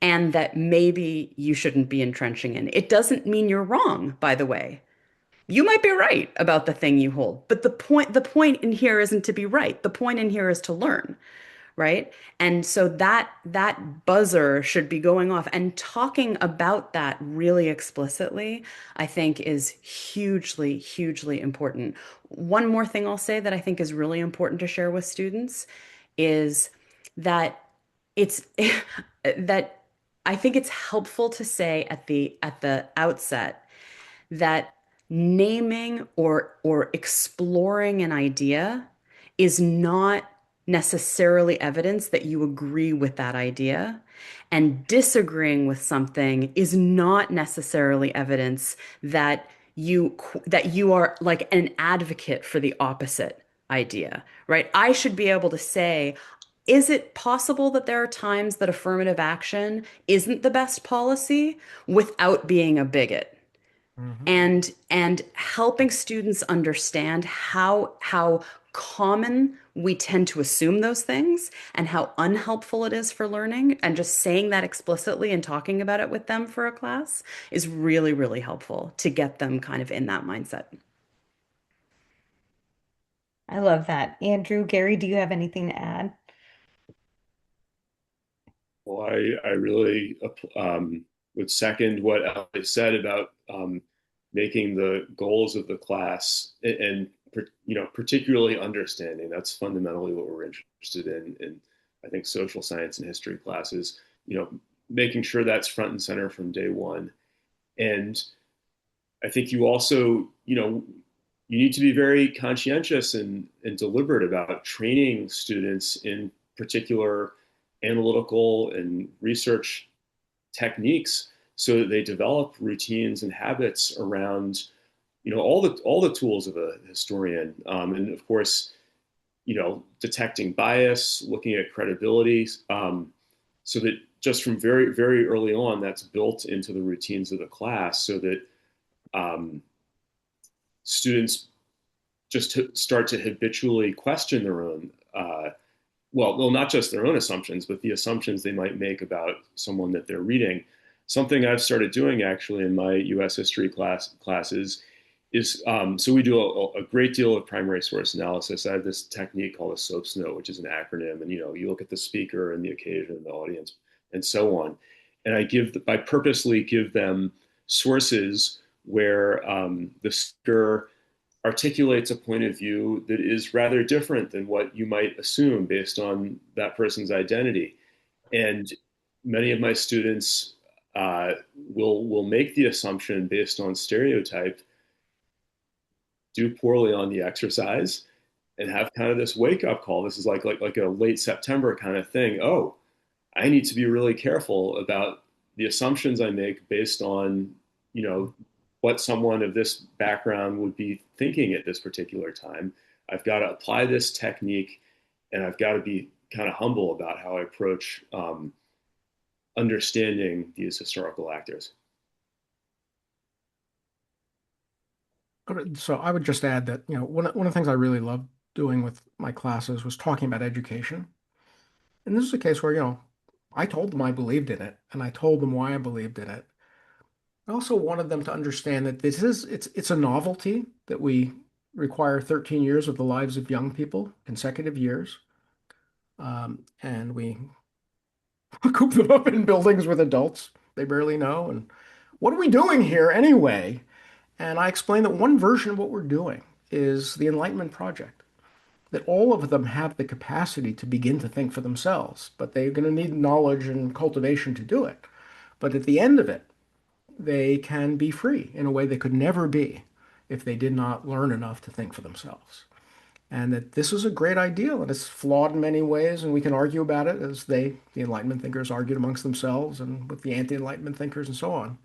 and that maybe you shouldn't be entrenching in. It doesn't mean you're wrong, by the way. You might be right about the thing you hold, but the point in here isn't to be right. The point in here is to learn, right? And so that buzzer should be going off, and talking about that really explicitly, I think is hugely, hugely important. One more thing I'll say that I think is really important to share with students is that it's that I think it's helpful to say at the outset that naming or exploring an idea is not necessarily evidence that you agree with that idea, and disagreeing with something is not necessarily evidence that you are like an advocate for the opposite idea, right? I should be able to say, is it possible that there are times that affirmative action isn't the best policy without being a bigot? Mhm. And helping students understand how common we tend to assume those things and how unhelpful it is for learning, and just saying that explicitly and talking about it with them for a class is really, really helpful to get them kind of in that mindset. I love that. Andrew, Gary, do you have anything to add? Well, I really would second what Ellie said about making the goals of the class and particularly understanding. That's fundamentally what we're interested in I think social science and history classes, making sure that's front and center from day one. And I think you also, you need to be very conscientious and deliberate about training students in particular analytical and research techniques so that they develop routines and habits around all the tools of a historian, and of course detecting bias, looking at credibility, so that just from very very early on that's built into the routines of the class so that um, students just start to habitually question their own well, not just their own assumptions, but the assumptions they might make about someone that they're reading. Something I've started doing actually in my U.S. history classes is so we do a great deal of primary source analysis. I have this technique called a SOAPS note, which is an acronym, and you look at the speaker and the occasion and the audience and so on. And I purposely give them sources where the speaker articulates a point of view that is rather different than what you might assume based on that person's identity. And many of my students will make the assumption based on stereotype, do poorly on the exercise, and have kind of this wake up call. This is like a late September kind of thing. Oh, I need to be really careful about the assumptions I make based on, what someone of this background would be thinking at this particular time. I've got to apply this technique, and I've got to be kind of humble about how I approach understanding these historical actors. So I would just add that, one of the things I really loved doing with my classes was talking about education. And this is a case where, I told them I believed in it and I told them why I believed in it. I also wanted them to understand that it's a novelty that we require 13 years of the lives of young people, consecutive years. And we coop them up in buildings with adults they barely know. And what are we doing here anyway? And I explained that one version of what we're doing is the Enlightenment Project, that all of them have the capacity to begin to think for themselves, but they're going to need knowledge and cultivation to do it. But at the end of it, they can be free in a way they could never be if they did not learn enough to think for themselves. And that this is a great ideal and it's flawed in many ways, and we can argue about it as the Enlightenment thinkers, argued amongst themselves and with the anti-Enlightenment thinkers and so on.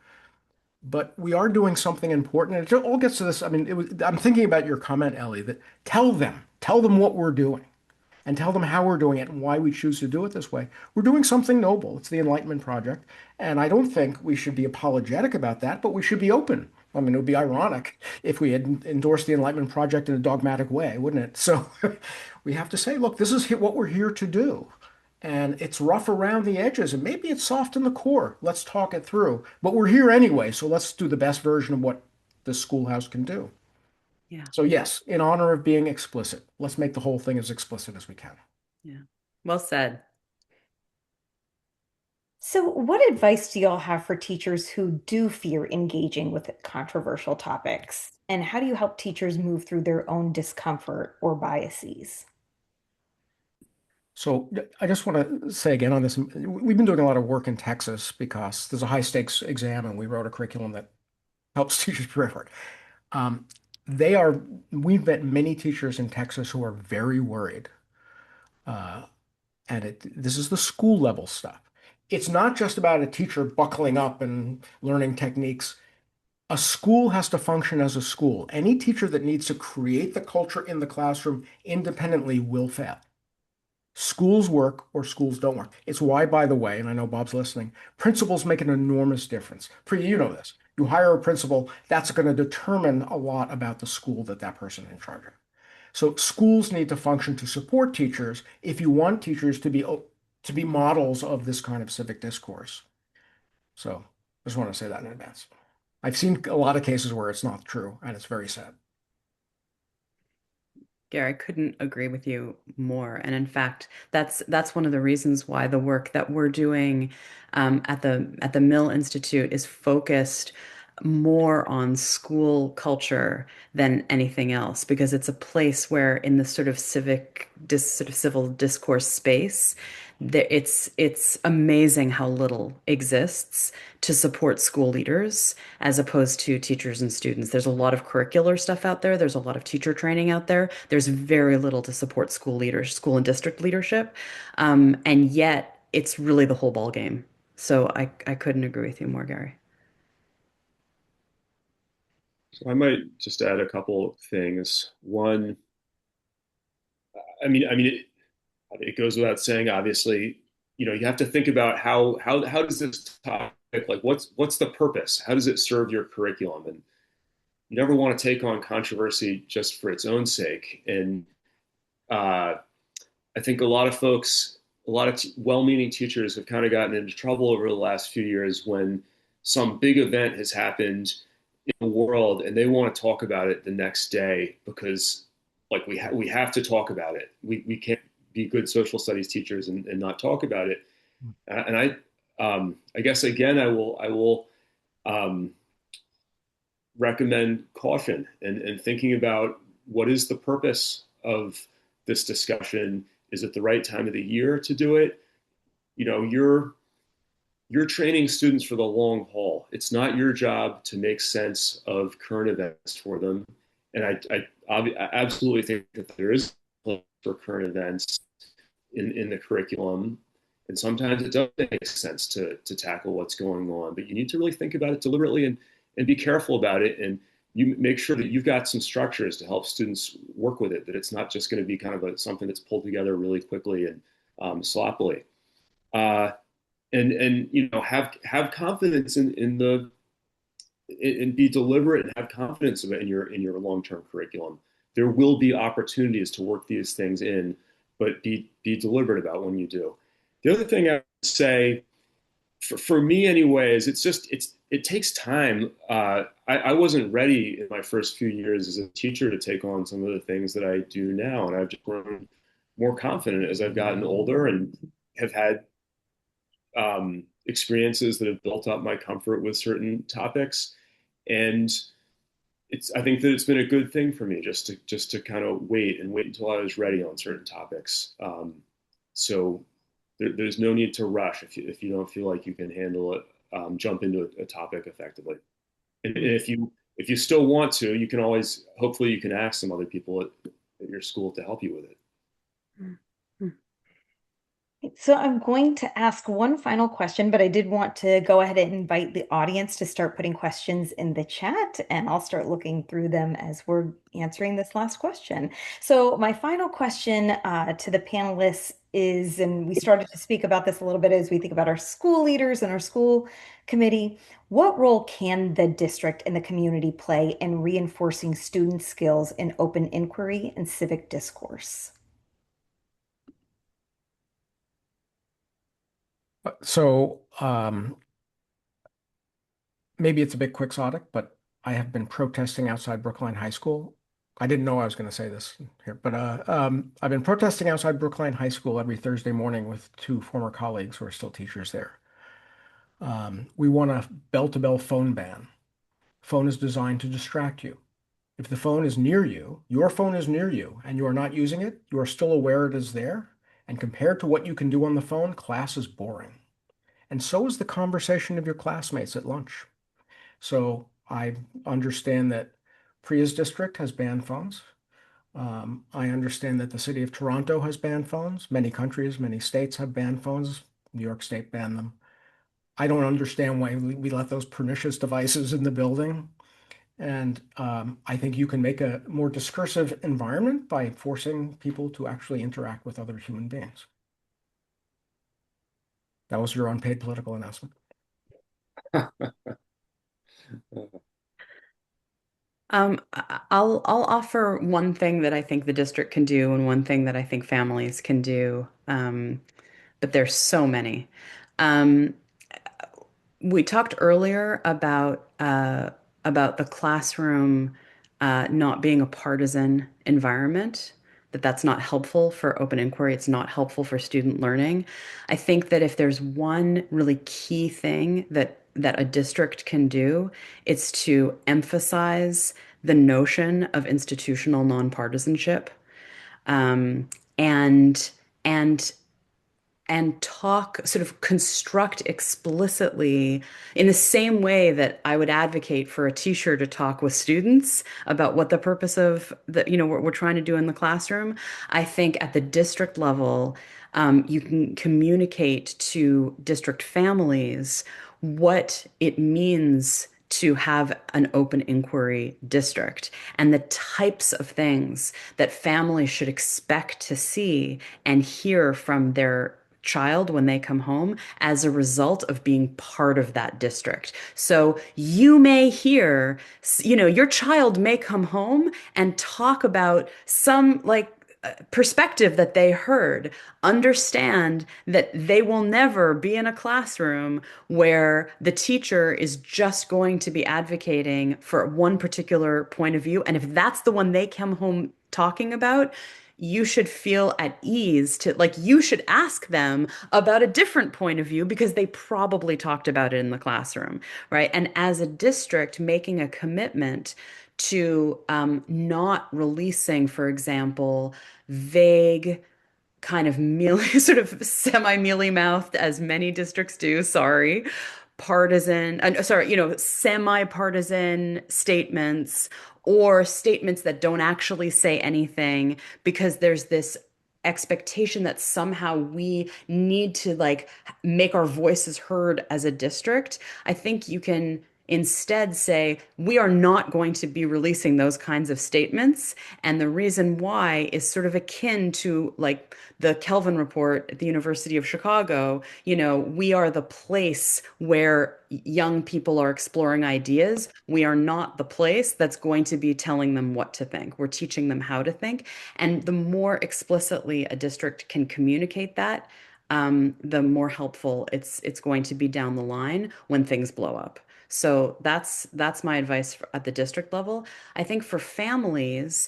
But we are doing something important. And it all gets to this. I mean, I'm thinking about your comment, Ellie, that tell them what we're doing and tell them how we're doing it and why we choose to do it this way. We're doing something noble. It's the Enlightenment Project. And I don't think we should be apologetic about that, but we should be open. I mean, it would be ironic if we had endorsed the Enlightenment Project in a dogmatic way, wouldn't it? So we have to say, look, this is what we're here to do. And it's rough around the edges, and maybe it's soft in the core. Let's talk it through. But we're here anyway, so let's do the best version of what the schoolhouse can do. Yeah. So yes, in honor of being explicit, let's make the whole thing as explicit as we can. Yeah. Well said. So, what advice do y'all have for teachers who do fear engaging with controversial topics? And how do you help teachers move through their own discomfort or biases? So I just want to say again on this, we've been doing a lot of work in Texas because there's a high stakes exam and we wrote a curriculum that helps teachers prepare for it. Um, they are, we've met many teachers in Texas who are very worried. Uh, this is the school level stuff. It's not just about a teacher buckling up and learning techniques. A school has to function as a school. Any teacher that needs to create the culture in the classroom independently will fail. Schools work or schools don't work. It's why, by the way, and I know Bob's listening, principals make an enormous difference. Priya, you know this. You hire a principal, that's going to determine a lot about the school that person is in charge of. So schools need to function to support teachers if you want teachers to be models of this kind of civic discourse. So I just want to say that in advance. I've seen a lot of cases where it's not true, and it's very sad. Gary, I couldn't agree with you more. And in fact, that's one of the reasons why the work that we're doing at the Mill Institute is focused more on school culture than anything else because it's a place where in the sort of sort of civil discourse space it's amazing how little exists to support school leaders as opposed to teachers and students. There's a lot of curricular stuff out there. There's a lot of teacher training out there. There's very little to support school leaders, school and district leadership. And yet it's really the whole ball game. So I couldn't agree with you more, Gary. So I might just add a couple of things. One, it goes without saying, obviously, you have to think about how does this topic, like what's the purpose? How does it serve your curriculum? And you never want to take on controversy just for its own sake. And I think a lot of folks, a lot of well-meaning teachers have kind of gotten into trouble over the last few years when some big event has happened in the world and they want to talk about it the next day because like we have to talk about it. We can't be good social studies teachers and not talk about it. And I guess again I will um, recommend caution and thinking about what is the purpose of this discussion. Is it the right time of the year to do it? You know, you're training students for the long haul. It's not your job to make sense of current events for them. And I absolutely think that there is a place for current events in the curriculum. And sometimes it does make sense to tackle what's going on, but you need to really think about it deliberately and be careful about it. And you make sure that you've got some structures to help students work with it, that it's not just going to be kind of something that's pulled together really quickly and sloppily. Uh, and have confidence in the and be deliberate and have confidence in your long-term curriculum. There will be opportunities to work these things in, but be deliberate about when you do. The other thing I would say, for me anyways, it takes time. I wasn't ready in my first few years as a teacher to take on some of the things that I do now, and I've just grown more confident as I've gotten older and have had experiences that have built up my comfort with certain topics. And I think that it's been a good thing for me just to kind of wait until I was ready on certain topics. So there's no need to rush if you don't feel like you can handle it. Jump into a topic effectively. And if you still want to, you can always hopefully you can ask some other people at your school to help you with it. Mm-hmm. So I'm going to ask one final question, but I did want to go ahead and invite the audience to start putting questions in the chat, and I'll start looking through them as we're answering this last question. So my final question to the panelists is, and we started to speak about this a little bit as we think about our school leaders and our school committee, what role can the district and the community play in reinforcing student skills in open inquiry and civic discourse? So maybe it's a bit quixotic, but I have been protesting outside Brookline High School. I didn't know I was going to say this here, but I've been protesting outside Brookline High School every Thursday morning with two former colleagues who are still teachers there. We want a bell-to-bell phone ban. Phone is designed to distract you. If the phone is near you, your phone is near you, and you are not using it, you are still aware it is there. And compared to what you can do on the phone, class is boring. And so is the conversation of your classmates at lunch. So I understand that Priya's district has banned phones. I understand that the city of Toronto has banned phones. Many countries, many states have banned phones. New York State banned them. I don't understand why we let those pernicious devices in the building. And I think you can make a more discursive environment by forcing people to actually interact with other human beings. That was your unpaid political announcement. I'll offer one thing that I think the district can do and one thing that I think families can do. But there's so many. Um, we talked earlier about the classroom not being a partisan environment, that that's not helpful for open inquiry. It's not helpful for student learning. I think that if there's one really key thing that that a district can do is to emphasize the notion of institutional nonpartisanship, um, and and talk, sort of construct explicitly in the same way that I would advocate for a teacher to talk with students about what the purpose of what we're trying to do in the classroom. I think at the district level, you can communicate to district families what it means to have an open inquiry district and the types of things that families should expect to see and hear from their child when they come home as a result of being part of that district. So you may hear, your child may come home and talk about some perspective that they heard. Understand that they will never be in a classroom where the teacher is just going to be advocating for one particular point of view. And if that's the one they come home talking about, you should feel at ease to, like, you should ask them about a different point of view because they probably talked about it in the classroom, right? And as a district, making a commitment to not releasing, for example, vague kind of mealy, sort of semi-mealy mouthed, as many districts do, sorry, semi-partisan statements or statements that don't actually say anything because there's this expectation that somehow we need to like make our voices heard as a district. I think you can instead say, we are not going to be releasing those kinds of statements. And the reason why is sort of akin to like the Kelvin report at the University of Chicago. We are the place where young people are exploring ideas. We are not the place that's going to be telling them what to think. We're teaching them how to think. And the more explicitly a district can communicate that, the more helpful it's going to be down the line when things blow up. So that's my advice at the district level. I think for families,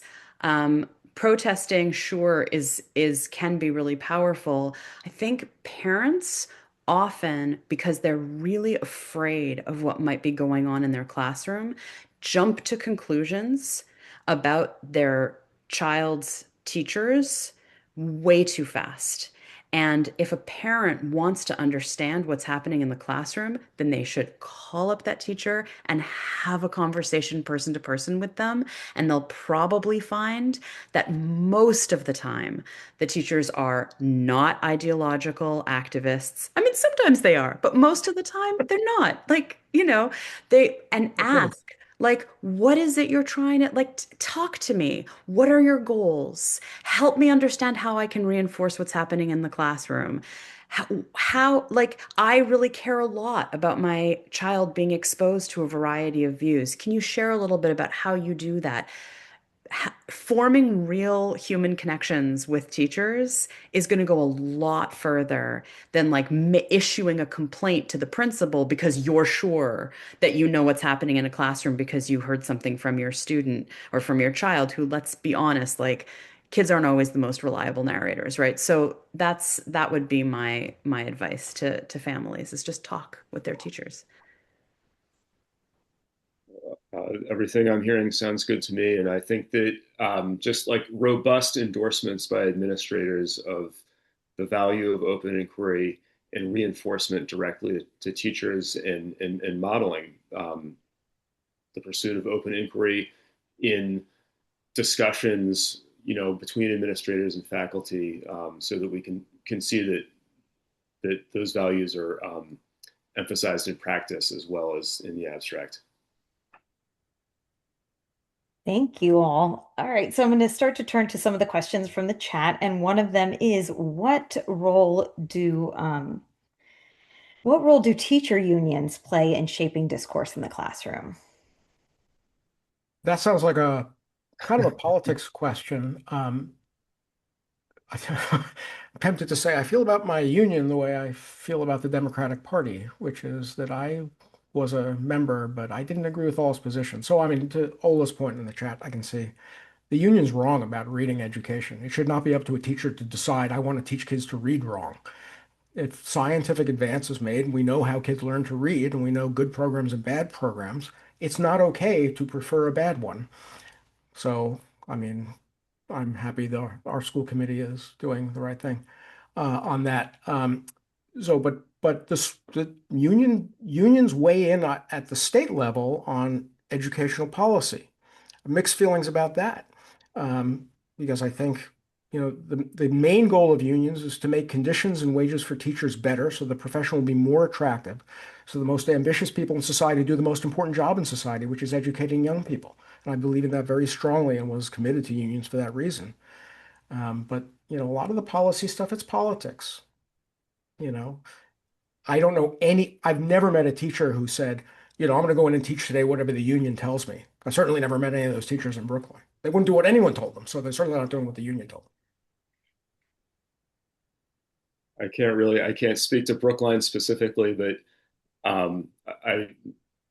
protesting, sure, is can be really powerful. I think parents often, because they're really afraid of what might be going on in their classroom, jump to conclusions about their child's teachers way too fast. And if a parent wants to understand what's happening in the classroom, then they should call up that teacher and have a conversation person to person with them. And they'll probably find that most of the time, the teachers are not ideological activists. I mean, sometimes they are, but most of the time, they're not. And Okay. ask, like, what is it you're trying to, like, talk to me? What are your goals? Help me understand how I can reinforce what's happening in the classroom. Like, I really care a lot about my child being exposed to a variety of views. Can you share a little bit about how you do that? Forming real human connections with teachers is going to go a lot further than like issuing a complaint to the principal because you're sure that you know what's happening in a classroom because you heard something from your student or from your child who, let's be honest, like kids aren't always the most reliable narrators, right? So that would be my advice to families is just talk with their teachers. Everything I'm hearing sounds good to me. And I think that just like robust endorsements by administrators of the value of open inquiry and reinforcement directly to teachers and modeling the pursuit of open inquiry in discussions, between administrators and faculty, so that we can see that those values are emphasized in practice as well as in the abstract. Thank you all right, so I'm going to start to turn to some of the questions from the chat, and one of them is, what role do teacher unions play in shaping discourse in the classroom? That sounds like a kind of a politics question. I'm tempted to say I feel about my union the way I feel about the Democratic Party, which is that I was a member, but I didn't agree with all his positions. So, I mean, to Ola's point in the chat, I can see the union's wrong about reading education. It should not be up to a teacher to decide, I want to teach kids to read wrong. If scientific advance is made and we know how kids learn to read and we know good programs and bad programs, it's not okay to prefer a bad one. So, I mean, I'm happy that our school committee is doing the right thing on that. But the unions weigh in at the state level on educational policy. Mixed feelings about that, because I think the main goal of unions is to make conditions and wages for teachers better, so the profession will be more attractive, so the most ambitious people in society do the most important job in society, which is educating young people. And I believe in that very strongly and was committed to unions for that reason. But a lot of the policy stuff, it's politics. You know, I don't know I've never met a teacher who said, I'm going to go in and teach today whatever the union tells me. I certainly never met any of those teachers in Brookline. They wouldn't do what anyone told them, so they're certainly not doing what the union told them. I can't speak to Brookline specifically, but I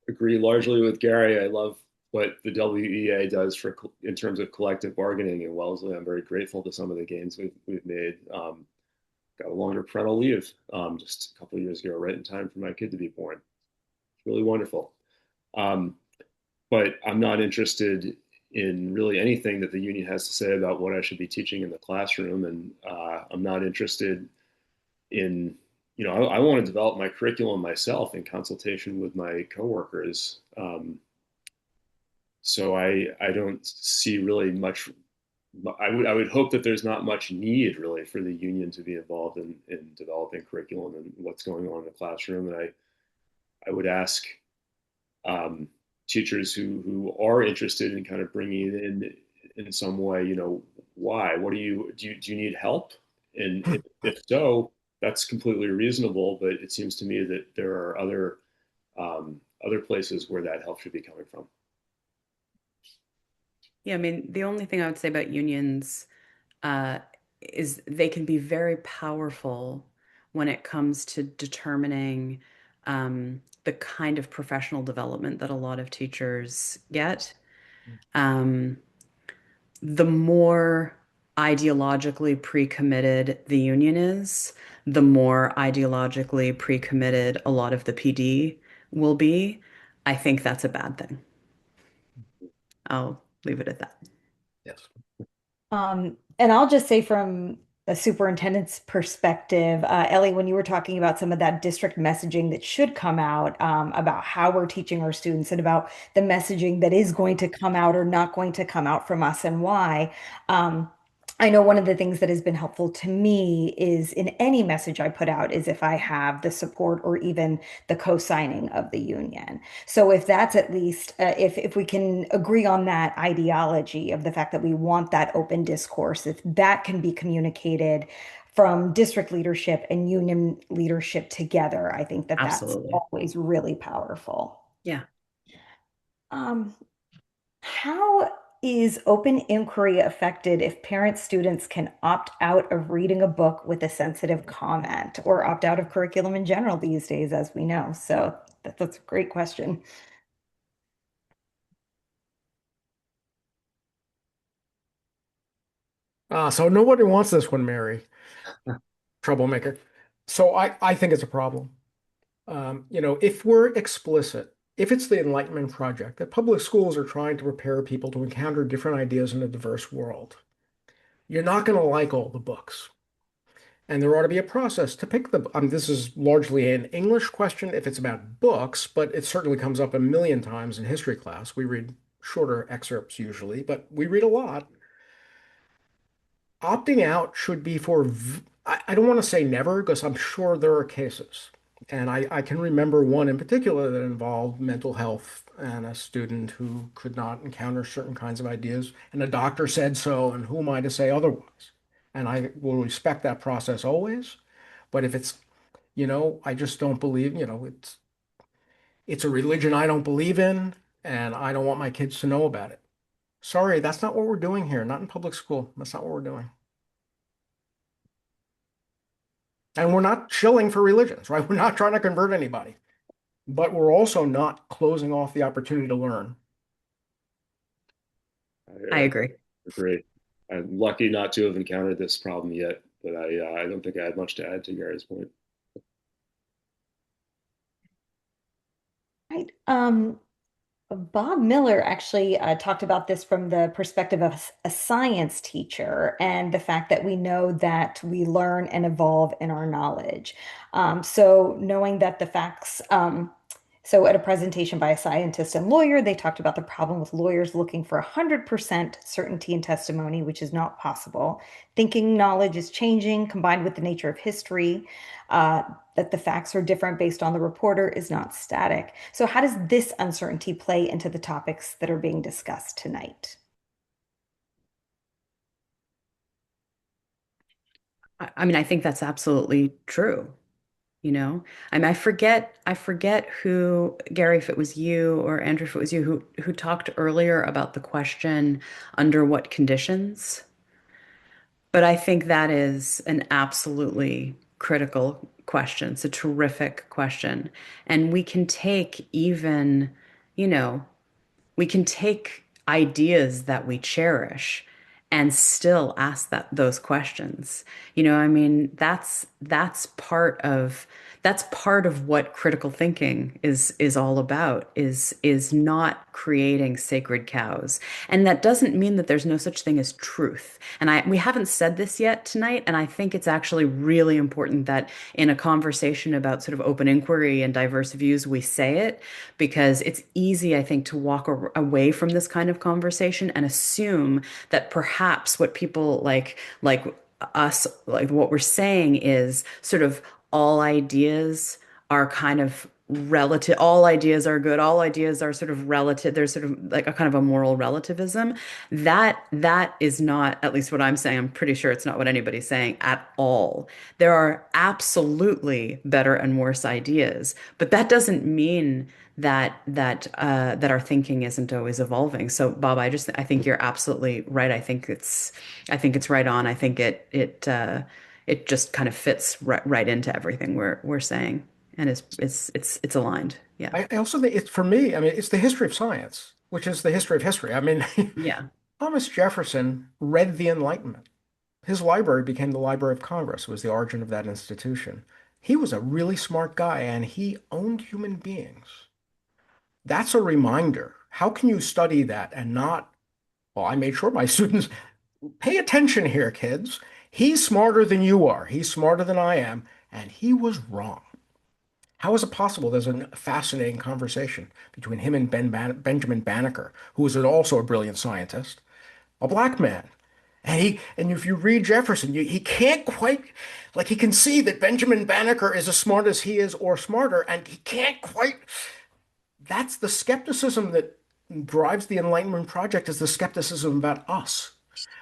agree largely with Gary. I love what the WEA does in terms of collective bargaining in Wellesley. I'm very grateful to some of the gains we've made. Got a longer parental leave just a couple of years ago, right in time for my kid to be born. It's really wonderful. Um, but I'm not interested in really anything that the union has to say about what I should be teaching in the classroom, and I'm not interested in I want to develop my curriculum myself in consultation with my coworkers. So I don't see really much. I would hope that there's not much need really for the union to be involved in developing curriculum and what's going on in the classroom. And I would ask teachers who are interested in kind of bringing it in some way, why? What do you need help? And if so, that's completely reasonable. But it seems to me that there are other places where that help should be coming from. Yeah, I mean, the only thing I would say about unions uh, is they can be very powerful when it comes to determining the kind of professional development that a lot of teachers get. Um, the more ideologically pre-committed the union is, the more ideologically pre-committed a lot of the PD will be. I think that's a bad thing. I'll leave it at that. Yes. And I'll just say from a superintendent's perspective, Ellie, when you were talking about some of that district messaging that should come out about how we're teaching our students and about the messaging that is going to come out or not going to come out from us and why. Um, I know one of the things that has been helpful to me is in any message I put out is if I have the support or even the co-signing of the union. So if that's at least if we can agree on that ideology of the fact that we want that open discourse, if that can be communicated from district leadership and union leadership together, I think that that's Absolutely. always really powerful. Yeah. Um, how is open inquiry affected if parents, students can opt out of reading a book with a sensitive comment or opt out of curriculum in general these days, as we know? So that's a great question. So nobody wants this one, Mary. Troublemaker. So I think it's a problem. If we're explicit, if it's the Enlightenment Project, that public schools are trying to prepare people to encounter different ideas in a diverse world, you're not going to like all the books. And there ought to be a process to pick the. This is largely an English question if it's about books, but it certainly comes up a million times in history class. We read shorter excerpts usually, but we read a lot. Opting out should be I don't want to say never because I'm sure there are cases. And I can remember one in particular that involved mental health and a student who could not encounter certain kinds of ideas. And the doctor said so, and who am I to say otherwise? And I will respect that process always. But if it's, I just don't believe, it's a religion I don't believe in, and I don't want my kids to know about it. Sorry, that's not what we're doing here, not in public school. That's not what we're doing. And we're not shilling for religions, right? We're not trying to convert anybody, but we're also not closing off the opportunity to learn. I I agree. agree. I'm lucky not to have encountered this problem yet, but I don't think I had much to add to Gary's point. Right. Bob Miller actually talked about this from the perspective of a science teacher and the fact that we know that we learn and evolve in our knowledge. So knowing that the facts, so at a presentation by a scientist and lawyer, they talked about the problem with lawyers looking for 100% certainty in testimony, which is not possible. Thinking knowledge is changing, combined with the nature of history, uh, that the facts are different based on the reporter is not static. So how does this uncertainty play into the topics that are being discussed tonight? I mean, I think that's absolutely true. You know, I mean, I forget who, Gary, if it was you or Andrew, if it was you who talked earlier about the question, under what conditions? But I think that is an absolutely critical question. It's a terrific question. And we can take even, you know, we can take ideas that we cherish and still ask those questions. I mean, that's part of what critical thinking is all about, is not creating sacred cows. And that doesn't mean that there's no such thing as truth. And we haven't said this yet tonight, and I think it's actually really important that in a conversation about sort of open inquiry and diverse views, we say it, because it's easy, I think, to walk away from this kind of conversation and assume that perhaps what people like us, like what we're saying is sort of all ideas are kind of relative, all ideas are good, all ideas are sort of relative. There's sort of like a kind of a moral relativism. That is not, at least what I'm saying, I'm pretty sure it's not what anybody's saying at all. There are absolutely better and worse ideas, but that doesn't mean that our thinking isn't always evolving. So, Bob, I think you're absolutely right. I think it's right on. I think it just kind of fits right into everything we're saying, and it's aligned. Yeah. I also think it's, for me, I mean, it's the history of science, which is the history of history. I mean, Yeah. Thomas Jefferson read the Enlightenment. His library became the Library of Congress, was the origin of that institution. He was a really smart guy and he owned human beings. That's a reminder. How can you study that and not, well, I made sure my students pay attention here, kids. He's smarter than you are. He's smarter than I am, and he was wrong. How is it possible? There's a fascinating conversation between him and Benjamin Banneker, who was also a brilliant scientist, a black man. And if you read Jefferson, he can't quite, like, he can see that Benjamin Banneker is as smart as he is or smarter, and he can't quite. That's the skepticism that drives the Enlightenment project, is the skepticism about us.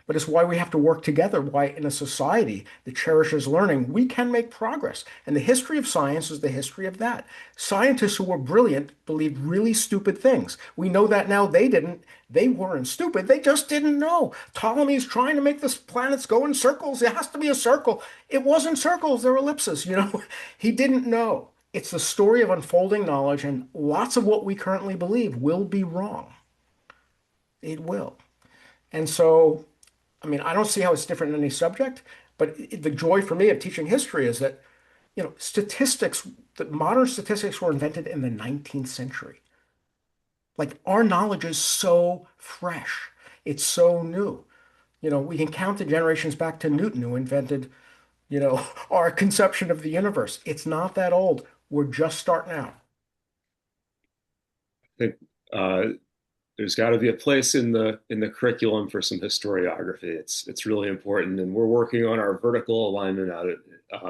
But it's why we have to work together, why in a society that cherishes learning, we can make progress. And the history of science is the history of that. Scientists who were brilliant believed really stupid things. We know that now. They didn't. They weren't stupid. They just didn't know. Ptolemy's trying to make the planets go in circles. It has to be a circle. It wasn't circles. They're ellipses. He didn't know. It's the story of unfolding knowledge, and lots of what we currently believe will be wrong. It will. And so, I mean, I don't see how it's different in any subject, but the joy for me of teaching history is that, statistics, that modern statistics were invented in the 19th century. Like, our knowledge is so fresh. It's so new. We can count the generations back to Newton, who invented, our conception of the universe. It's not that old. We're just starting out. I think uh, there's got to be a place in the curriculum for some historiography. It's really important, and we're working on our vertical alignment out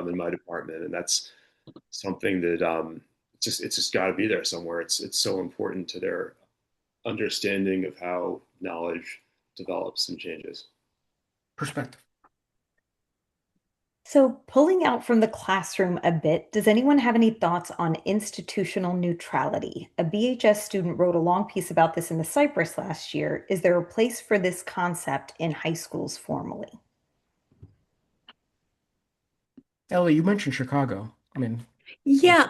in my department, and that's something that it's just got to be there somewhere. It's so important to their understanding of how knowledge develops and changes. Perspective. So, pulling out from the classroom a bit, does anyone have any thoughts on institutional neutrality? A BHS student wrote a long piece about this in the Cypress last year. Is there a place for this concept in high schools formally? Ellie, you mentioned Chicago. I mean, Yeah.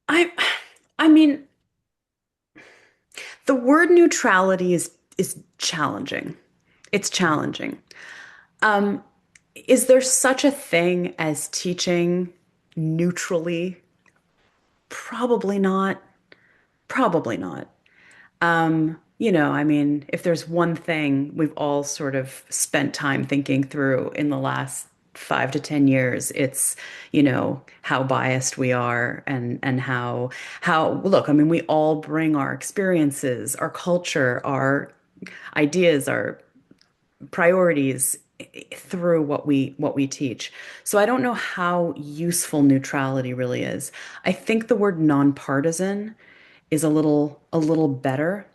I I mean, the word neutrality is challenging. It's challenging. Um, is there such a thing as teaching neutrally? Probably not. Probably not. I mean, if there's one thing we've all sort of spent time thinking through in the last 5 to 10 years, it's, how biased we are and how look, I mean, we all bring our experiences, our culture, our ideas, our priorities through what we teach. So I don't know how useful neutrality really is. I think the word nonpartisan is a little better.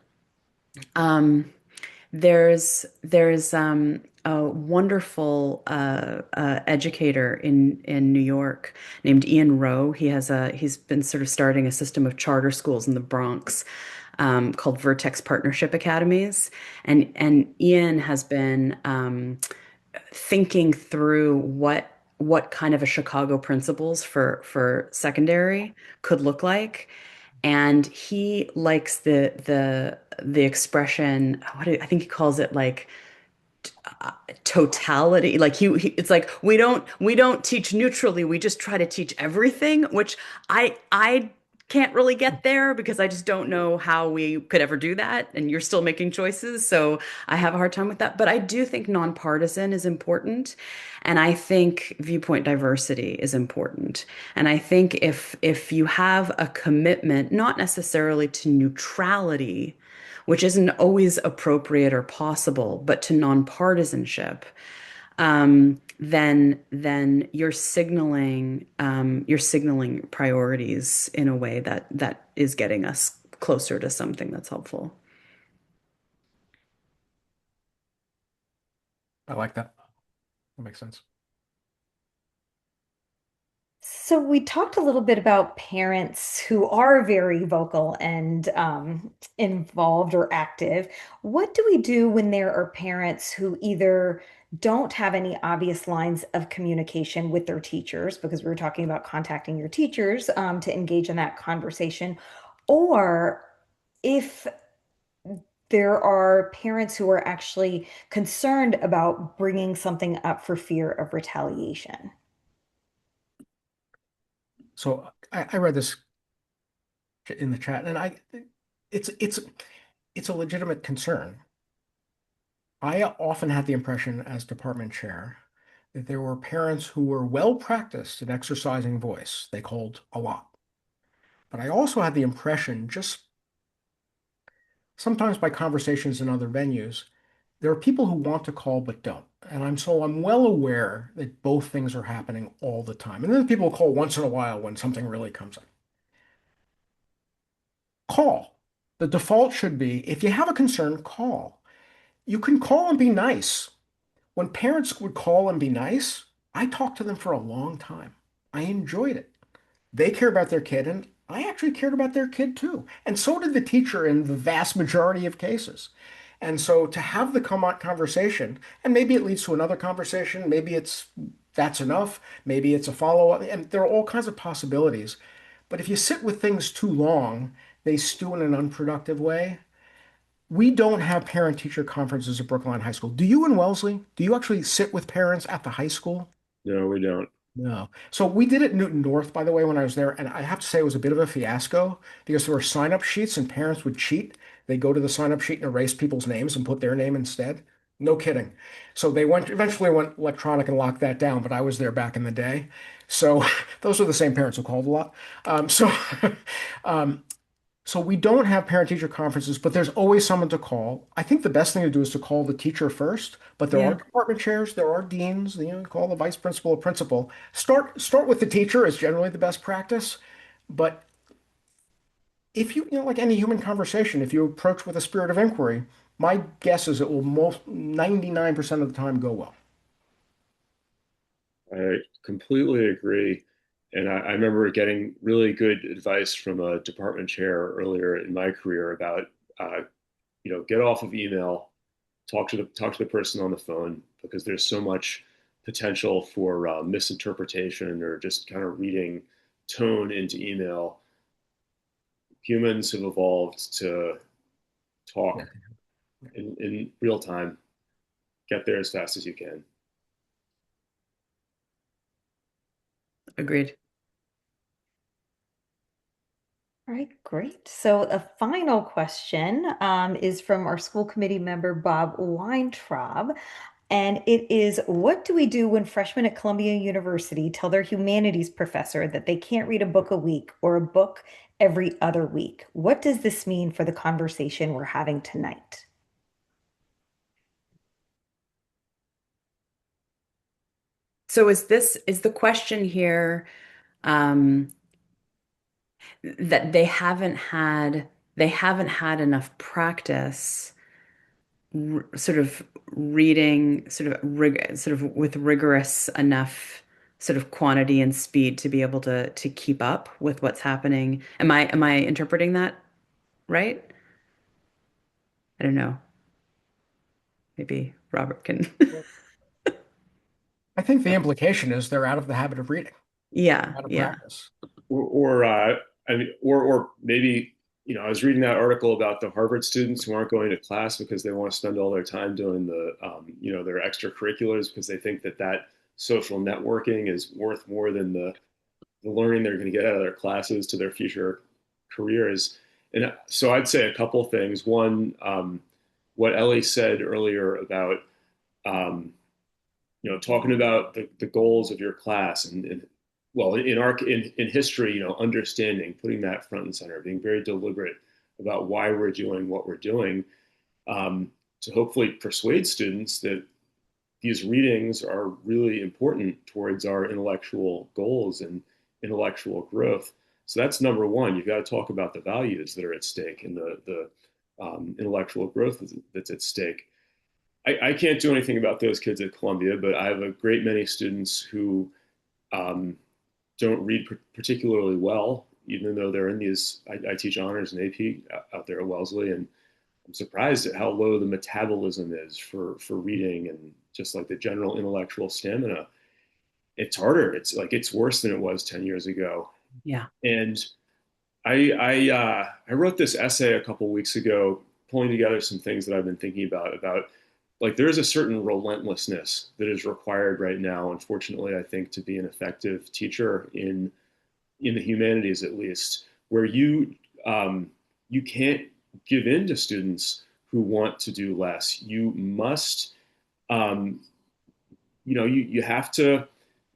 Um, there's a wonderful educator in New York named Ian Rowe. He's been sort of starting a system of charter schools in the Bronx called Vertex Partnership Academies, and Ian has been thinking through what kind of a Chicago principals for secondary could look like. And he likes the expression, I think he calls it like totality. Like it's like we don't teach neutrally, we just try to teach everything, which I can't really get there because I just don't know how we could ever do that, and you're still making choices, so I have a hard time with that. But I do think nonpartisan is important, and I think viewpoint diversity is important. And I think if you have a commitment not necessarily to neutrality, which isn't always appropriate or possible, but to nonpartisanship, then you're signaling priorities in a way that is getting us closer to something that's helpful. I like that. That makes sense. So we talked a little bit about parents who are very vocal and involved or active. What do we do when there are parents who either don't have any obvious lines of communication with their teachers, because we were talking about contacting your teachers to engage in that conversation, or if there are parents who are actually concerned about bringing something up for fear of retaliation? So I read this in the chat, and it's it's it's a legitimate concern. I often had the impression as department chair that there were parents who were well practiced in exercising voice. They called a lot. But I also had the impression, just sometimes by conversations in other venues, there are people who want to call but don't. And I'm well aware that both things are happening all the time. And then people call once in a while when something really comes up. Call. The default should be if you have a concern, call. You can call and be nice. When parents would call and be nice, I talked to them for a long time. I enjoyed it. They care about their kid, and I actually cared about their kid too. And so did the teacher in the vast majority of cases. And so to have the come on conversation, and maybe it leads to another conversation, maybe that's enough, maybe it's a follow-up, and there are all kinds of possibilities. But if you sit with things too long, they stew in an unproductive way. We don't have parent-teacher conferences at Brookline High School. Do you in Wellesley? Do you actually sit with parents at the high school? No, we don't. No. So we did it in Newton North, by the way, when I was there, and I have to say it was a bit of a fiasco because there were sign-up sheets and parents would cheat. They go to the sign-up sheet and erase people's names and put their name instead. No kidding. So they eventually went electronic and locked that down, but I was there back in the day. So those are the same parents who called a lot. So um, so we don't have parent-teacher conferences, but there's always someone to call. I think the best thing to do is to call the teacher first, but there are Yeah, department chairs, there are deans, call the vice principal or principal. Start with the teacher is generally the best practice. But if like any human conversation, if you approach with a spirit of inquiry, my guess is it will most 99% of the time go well. I completely agree. And I remember getting really good advice from a department chair earlier in my career about, uh, get off of email, talk to the person on the phone because there's so much potential for misinterpretation or just kind of reading tone into email. Humans have evolved to Yeah. talk in real time, get there as fast as you can. agreed. All All right, great. So a final question is from our school committee member, Bob Weintraub. And it is, what do we do when freshmen at Columbia University tell their humanities professor that they can't read a book a week or a book every other week? What does this mean for the conversation we're having tonight? So is the question here um, that they haven't had enough practice sort of reading sort of with rigorous enough sort of quantity and speed to be able to keep up with what's happening. Am I interpreting that right? I don't know. Maybe Robert can. I think the implication is they're out of the habit of reading, Yeah, out of yeah. practice. I mean, or maybe, I was reading that article about the Harvard students who aren't going to class because they want to spend all their time doing their extracurriculars because they think that social networking is worth more than the learning they're going to get out of their classes to their future careers. And so I'd say a couple things. One, what Ellie said earlier about um, talking about the goals of your class and well, in history, understanding, putting that front and center, being very deliberate about why we're doing what we're doing, to hopefully persuade students that these readings are really important towards our intellectual goals and intellectual growth. So that's number one. You've got to talk about the values that are at stake and the intellectual growth that's at stake. I can't do anything about those kids at Columbia, but I have a great many students who um, don't read particularly well, even though they're in these. I teach honors and AP out there at Wellesley, and I'm surprised at how low the metabolism is for reading and just like the general intellectual stamina. It's harder. It's worse than it was 10 years ago. Yeah. And I wrote this essay a couple weeks ago, pulling together some things that I've been thinking about like there is a certain relentlessness that is required right now, unfortunately, I think, to be an effective teacher in the humanities, at least, where you can't give in to students who want to do less. You must, um, you have to.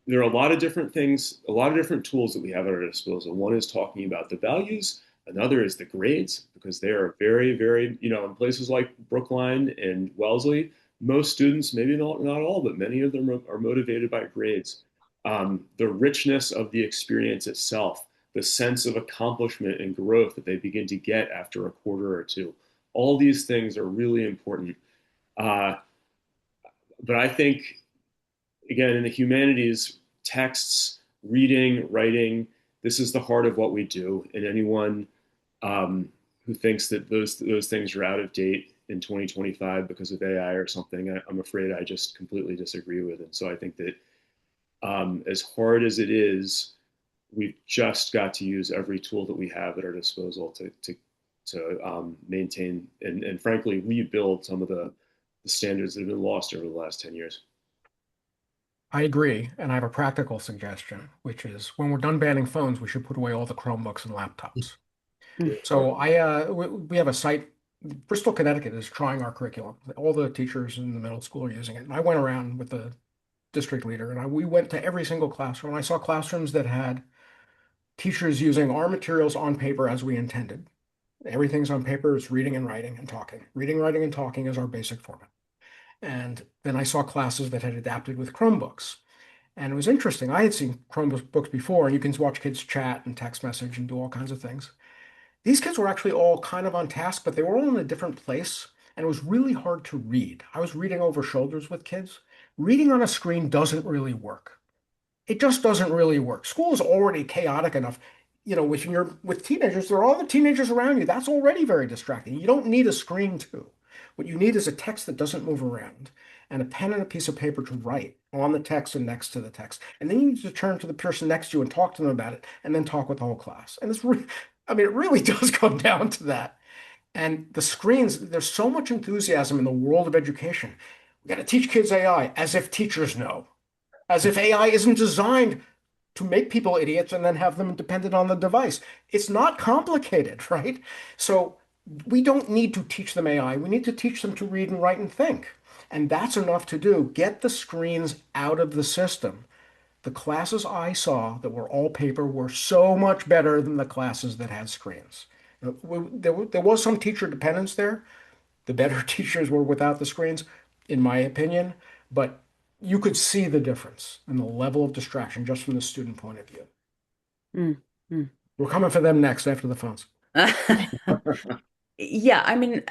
There are a lot of different things, a lot of different tools that we have at our disposal. One is talking about the values. Another is the grades, because they are very, very, in places like Brookline and Wellesley, most students, maybe not all, but many of them are motivated by grades. The richness of the experience itself, the sense of accomplishment and growth that they begin to get after a quarter or two. All these things are really important. Uh, but I think, again, in the humanities, texts, reading, writing, this is the heart of what we do. And anyone um, who thinks that those things are out of date in 2025 because of AI or something, I'm afraid I just completely disagree with. And so I think that as hard as it is, we've just got to use every tool that we have at our disposal to maintain and frankly rebuild some of the standards that have been lost over the last 10 years. I agree, and I have a practical suggestion, which is when we're done banning phones, we should put away all the Chromebooks and laptops. So we have a site, Bristol, Connecticut is trying our curriculum. All the teachers in the middle school are using it. And I went around with the district leader and we went to every single classroom. I saw classrooms that had teachers using our materials on paper as we intended. Everything's on paper, it's reading and writing and talking. Reading, writing, and talking is our basic format. And then I saw classes that had adapted with Chromebooks. And it was interesting. I had seen Chromebooks before, and you can watch kids chat and text message and do all kinds of things. These kids were actually all kind of on task, but they were all in a different place. And it was really hard to read. I was reading over shoulders with kids. Reading on a screen doesn't really work. It just doesn't really work. School is already chaotic enough. When you're with teenagers, there are all the teenagers around you. That's already very distracting. You don't need a screen too. What you need is a text that doesn't move around and a pen and a piece of paper to write on the text and next to the text. And then you need to turn to the person next to you and talk to them about it and then talk with the whole class. And it really does come down to that. And the screens, there's so much enthusiasm in the world of education. We got to teach kids AI as if teachers know, as if AI isn't designed to make people idiots and then have them dependent on the device. It's not complicated, right? So we don't need to teach them AI. We need to teach them to read and write and think. And that's enough to do. Get the screens out of the system. The classes I saw that were all paper were so much better than the classes that had screens. There was some teacher dependence there. The better teachers were without the screens, in my opinion, but you could see the difference in the level of distraction just from the student point of view. Mm, We're coming for them next after the phones. Yeah, I mean,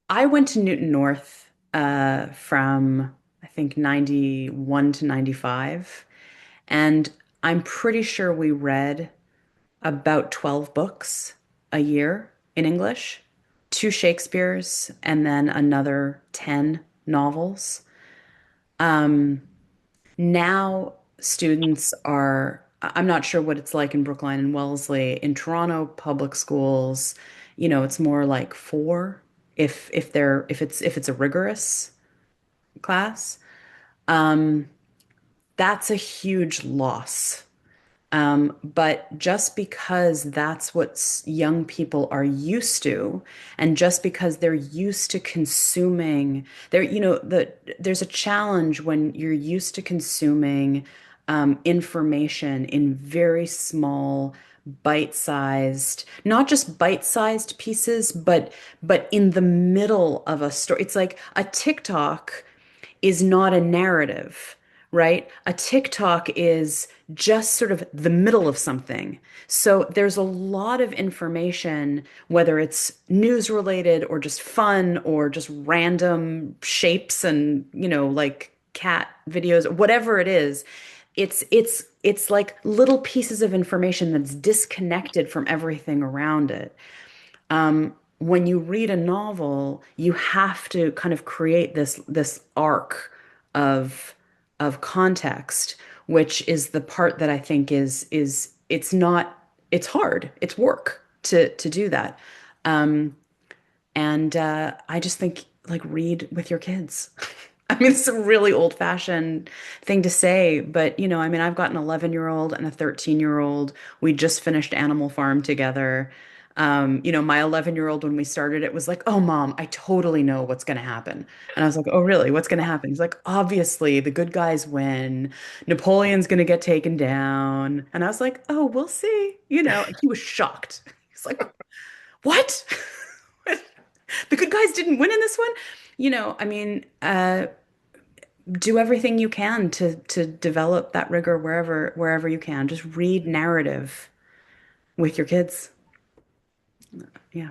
I went to Newton North from I think 91 to 95, and I'm pretty sure we read about 12 books a year in English, two Shakespeare's, and then another 10 novels. Um, Now students are, I'm not sure what it's like in Brookline and Wellesley. In Toronto public schools, it's more like four if it's a rigorous class. Um, that's a huge loss. But just because that's what young people are used to, and just because they're used to consuming, there's a challenge when you're used to consuming information in very small, bite-sized, not just bite-sized pieces, but in the middle of a story. It's like a TikTok is not a narrative, right? A TikTok is just sort of the middle of something. So there's a lot of information, whether it's news related or just fun or just random shapes and, like cat videos, whatever it is. It's like little pieces of information that's disconnected from everything around it. When you read a novel, you have to kind of create this arc of context, which is the part that I think is it's not it's hard. It's work to do that. Um, and I just think like read with your kids. I mean, it's a really old-fashioned thing to say, but I mean, I've got an 11-year-old and a 13-year-old. We just finished Animal Farm together. My 11-year-old, when we started it, was like, "Oh, Mom, I totally know what's going to happen." And I was like, "Oh, really? What's going to happen?" He's like, "Obviously, the good guys win. Napoleon's going to get taken down." And I was like, "Oh, we'll see." And he was shocked. He's like, "What? The good guys didn't win in this one?" I mean, do everything you can to develop that rigor wherever you can. Just read narrative with your kids. Yeah.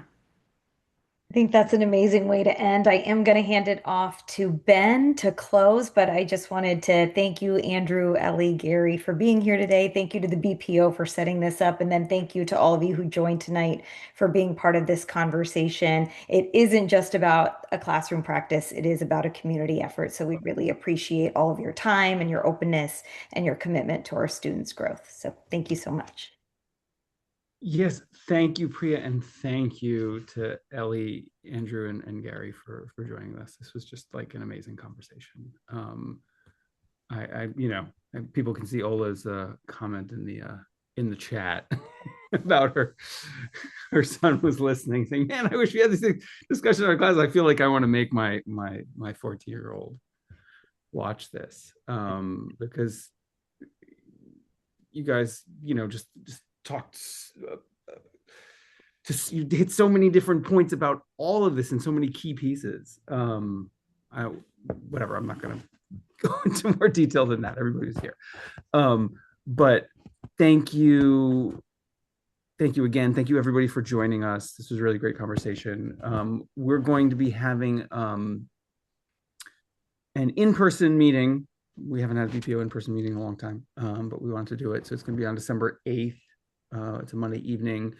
I think that's an amazing way to end. I am going to hand it off to Ben to close, but I just wanted to thank you, Andrew, Ellie, Gary, for being here today. Thank you to the BPO for setting this up. And then thank you to all of you who joined tonight for being part of this conversation. It isn't just about a classroom practice, it is about a community effort. So we really appreciate all of your time and your openness and your commitment to our students' growth. So thank you so much. Yes, thank you, Priya, and thank you to Ellie, Andrew, and Gary for joining us. This was just like an amazing conversation. People can see Ola's comment in the chat about her son was listening, saying, "Man, I wish we had this discussion in our class. I feel like I want to make my 14-year-old watch this because you guys, just talked you hit so many different points about all of this and so many key pieces. Whatever, I'm not going to go into more detail than that. Everybody's here. But thank you again. Thank you everybody for joining us. This was a really great conversation. We're going to be having an in-person meeting. We haven't had a VPO in-person meeting in a long time, but we want to do it. So it's going to be on December 8th. It's a Monday evening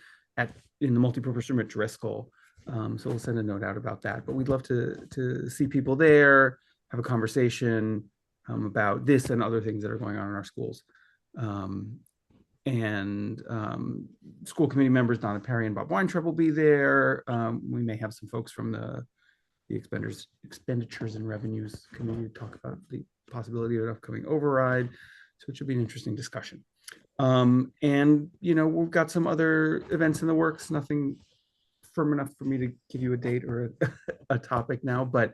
in the multipurpose room at Driscoll. So we'll send a note out about that. But we'd love to see people there, have a conversation about this and other things that are going on in our schools. And school committee members Donna Perry and Bob Weintraub will be there. We may have some folks from the expenditures and revenues committee to talk about the possibility of an upcoming override. So it should be an interesting discussion. And we've got some other events in the works, nothing firm enough for me to give you a date or a topic now, but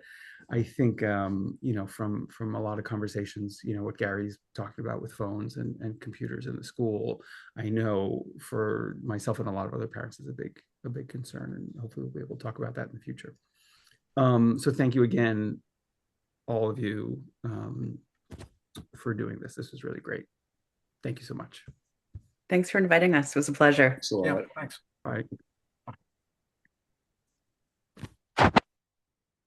I think from a lot of conversations, what Gary's talking about with phones and computers in the school, I know for myself and a lot of other parents is a big concern, and hopefully we'll be able to talk about that in the future. So thank you again, all of you, for doing this. This was really great. Thank you so much. Thanks for inviting us. It was a pleasure. Thanks a lot. Yeah, thanks. All right.